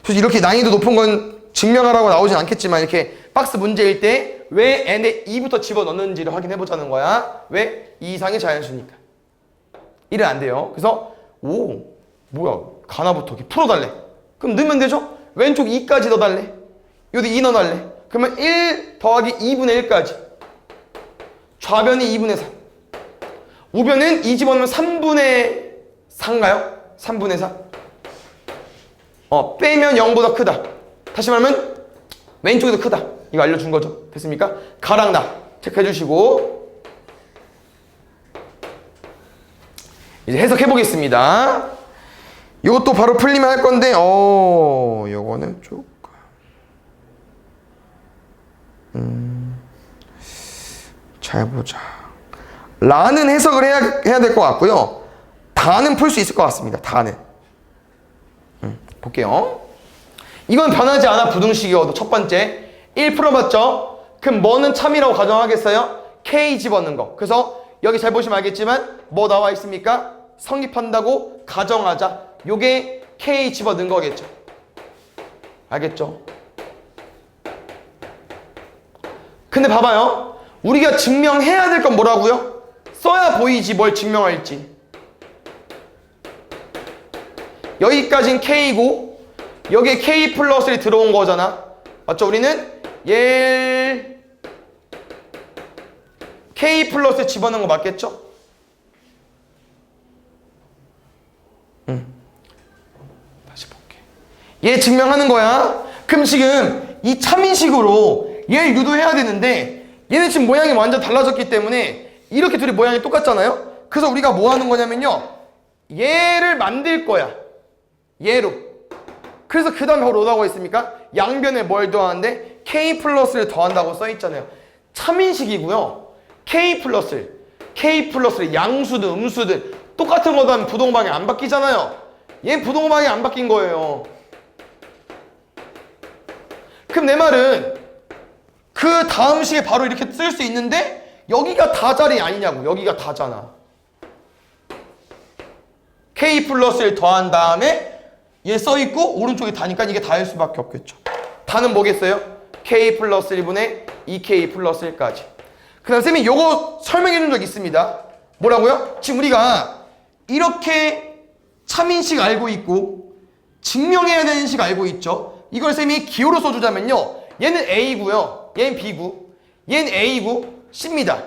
솔직히 이렇게 난이도 높은 건 증명하라고 나오진 않겠지만 이렇게 박스 문제일 때 왜 n에 2부터 집어넣는지를 확인해 보자는 거야. 왜? 2 이상의 자연수니까. 1은 안 돼요. 그래서 뭐야 가나부터 이렇게 풀어달래. 그럼 넣으면 되죠? 왼쪽 2까지 넣어달래. 여기 2 넣어달래. 그러면 1 더하기 2분의 1까지. 좌변이 2분의 3. 우변은 2 집어넣으면 3분의 4인가요? 3분의 4. 빼면 0보다 크다. 다시 말하면 왼쪽이 더 크다. 이거 알려준 거죠. 됐습니까? 가랑 나 체크해 주시고 이제 해석해 보겠습니다. 이것도 바로 풀리면 할 건데 요거는 조금 잘 보자. 라는 해석을 해야 될 것 같고요. 다는 풀 수 있을 것 같습니다. 다는 볼게요. 이건 변하지 않아. 부등식이어도 첫 번째 1 풀어봤죠? 그럼 뭐는 참이라고 가정하겠어요? K 집어넣는 거. 그래서 여기 잘 보시면 알겠지만 뭐 나와 있습니까? 성립한다고 가정하자. 요게 K 집어넣은 거겠죠. 알겠죠? 근데 봐봐요. 우리가 증명해야 될 건 뭐라고요? 써야 보이지 뭘 증명할지. 여기까지는 K고 여기에 K 플러스 1이 들어온 거잖아. 맞죠? 우리는 얘 K 플러스에 집어넣은 거 맞겠죠? 다시 볼게. 얘 증명하는 거야. 그럼 지금 이 참인식으로 얘를 유도해야 되는데 얘는 지금 모양이 완전 달라졌기 때문에 이렇게 둘이 모양이 똑같잖아요. 그래서 우리가 뭐 하는 거냐면요. 얘를 만들 거야. 얘로. 그래서 그 다음에 바로 뭐라고 있습니까? 양변에 뭘 더하는데 K 플러스를 더한다고 써있잖아요. 참인식이고요. K 플러스를 양수든 음수든 똑같은 거도 하면 부동방이 안 바뀌잖아요. 얘는 부동방이 안 바뀐 거예요. 그럼 내 말은 그 다음 식에 바로 이렇게 쓸 수 있는데 여기가 다자리 아니냐고. 여기가 다잖아. K 플러스를 더한 다음에 얘 써있고 오른쪽이 다니까 이게 다일 수밖에 없겠죠. 다는 뭐겠어요? K 플러스 1분의 2K 플러스 1까지. 그 다음 쌤이 요거 설명해 준 적 있습니다. 뭐라고요? 지금 우리가 이렇게 참인식 알고 있고 증명해야 되는 식 알고 있죠. 이걸 쌤이 기호로 써주자면요. 얘는 A고요. 얘는 B고 얘는 A고 C입니다.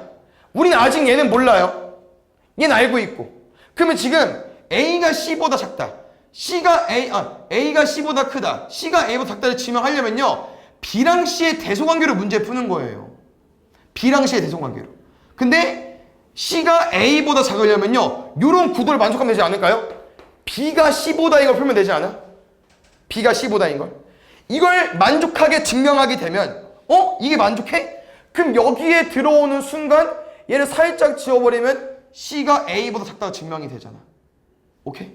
우리는 아직 얘는 몰라요. 얘는 알고 있고. 그러면 지금 A가 C보다 작다. A가 C보다 크다. C가 A보다 작다를 증명하려면요. B랑 C의 대소관계로 문제 푸는 거예요. B랑 C의 대소관계로. 근데 C가 A보다 작으려면요. 이런 구도를 만족하면 되지 않을까요? B가 C보다 이걸 풀면 되지 않아? B가 C보다인 걸. 이걸 만족하게 증명하게 되면 이게 만족해? 그럼 여기에 들어오는 순간 얘를 살짝 지워버리면 C가 A보다 작다고 증명이 되잖아. 오케이?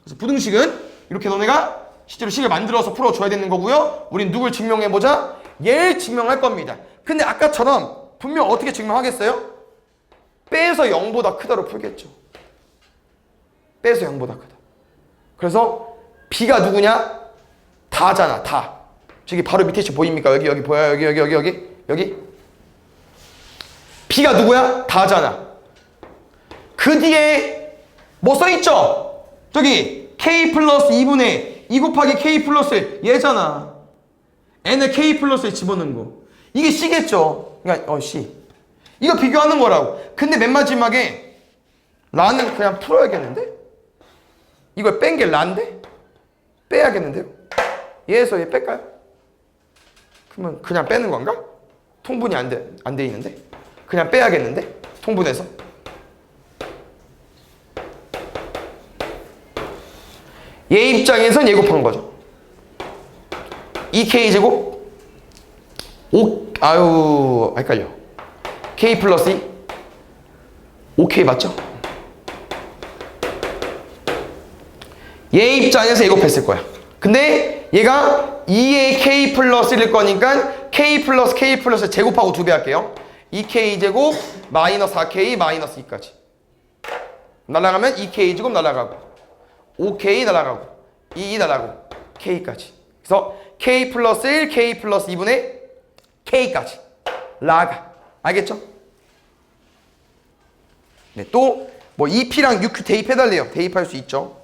그래서 부등식은 이렇게 너네가 실제로 식을 만들어서 풀어줘야 되는 거고요. 우린 누굴 증명해보자? 얘를 증명할 겁니다. 근데 아까처럼 분명 어떻게 증명하겠어요? 빼서 0보다 크다로 풀겠죠. 빼서 0보다 크다. 그래서 B가 누구냐? 다잖아. 다. 저기 바로 밑에 식 보입니까? 여기 보여요. 여기. B가 누구야? 다잖아. 그 뒤에 뭐 써있죠? 저기 K 플러스 2분의 2 곱하기 K 플러스 얘잖아. N을 K 플러스에 집어넣는 거. 이게 C겠죠? 그러니까 C. 이거 비교하는 거라고. 근데 맨 마지막에 라는 그냥 풀어야겠는데? 이걸 뺀 게 라인데? 빼야겠는데요? 얘에서 얘 뺄까요? 그러면 그냥 빼는 건가? 통분이 안 돼 있는데? 그냥 빼야겠는데? 통분해서? 얘 입장에선 얘 곱한 거죠. 2K제곱 5, 아유 헷갈려. K 플러스 2 5K 맞죠? 얘 입장에서 얘 곱했을 거야. 근데 얘가 2의 K 플러스 1일 거니까 K 플러스 제곱하고 2배 할게요. 2K제곱 마이너스 4K 마이너스 2까지 날아가면 2K제곱 날아가고 5K 날아가고 2 날아가고 K까지. 그래서 K 플러스 1, K 플러스 2분의 K까지 라가. 알겠죠? 네, 또 뭐 2P랑 6Q 대입해달래요. 대입할 수 있죠.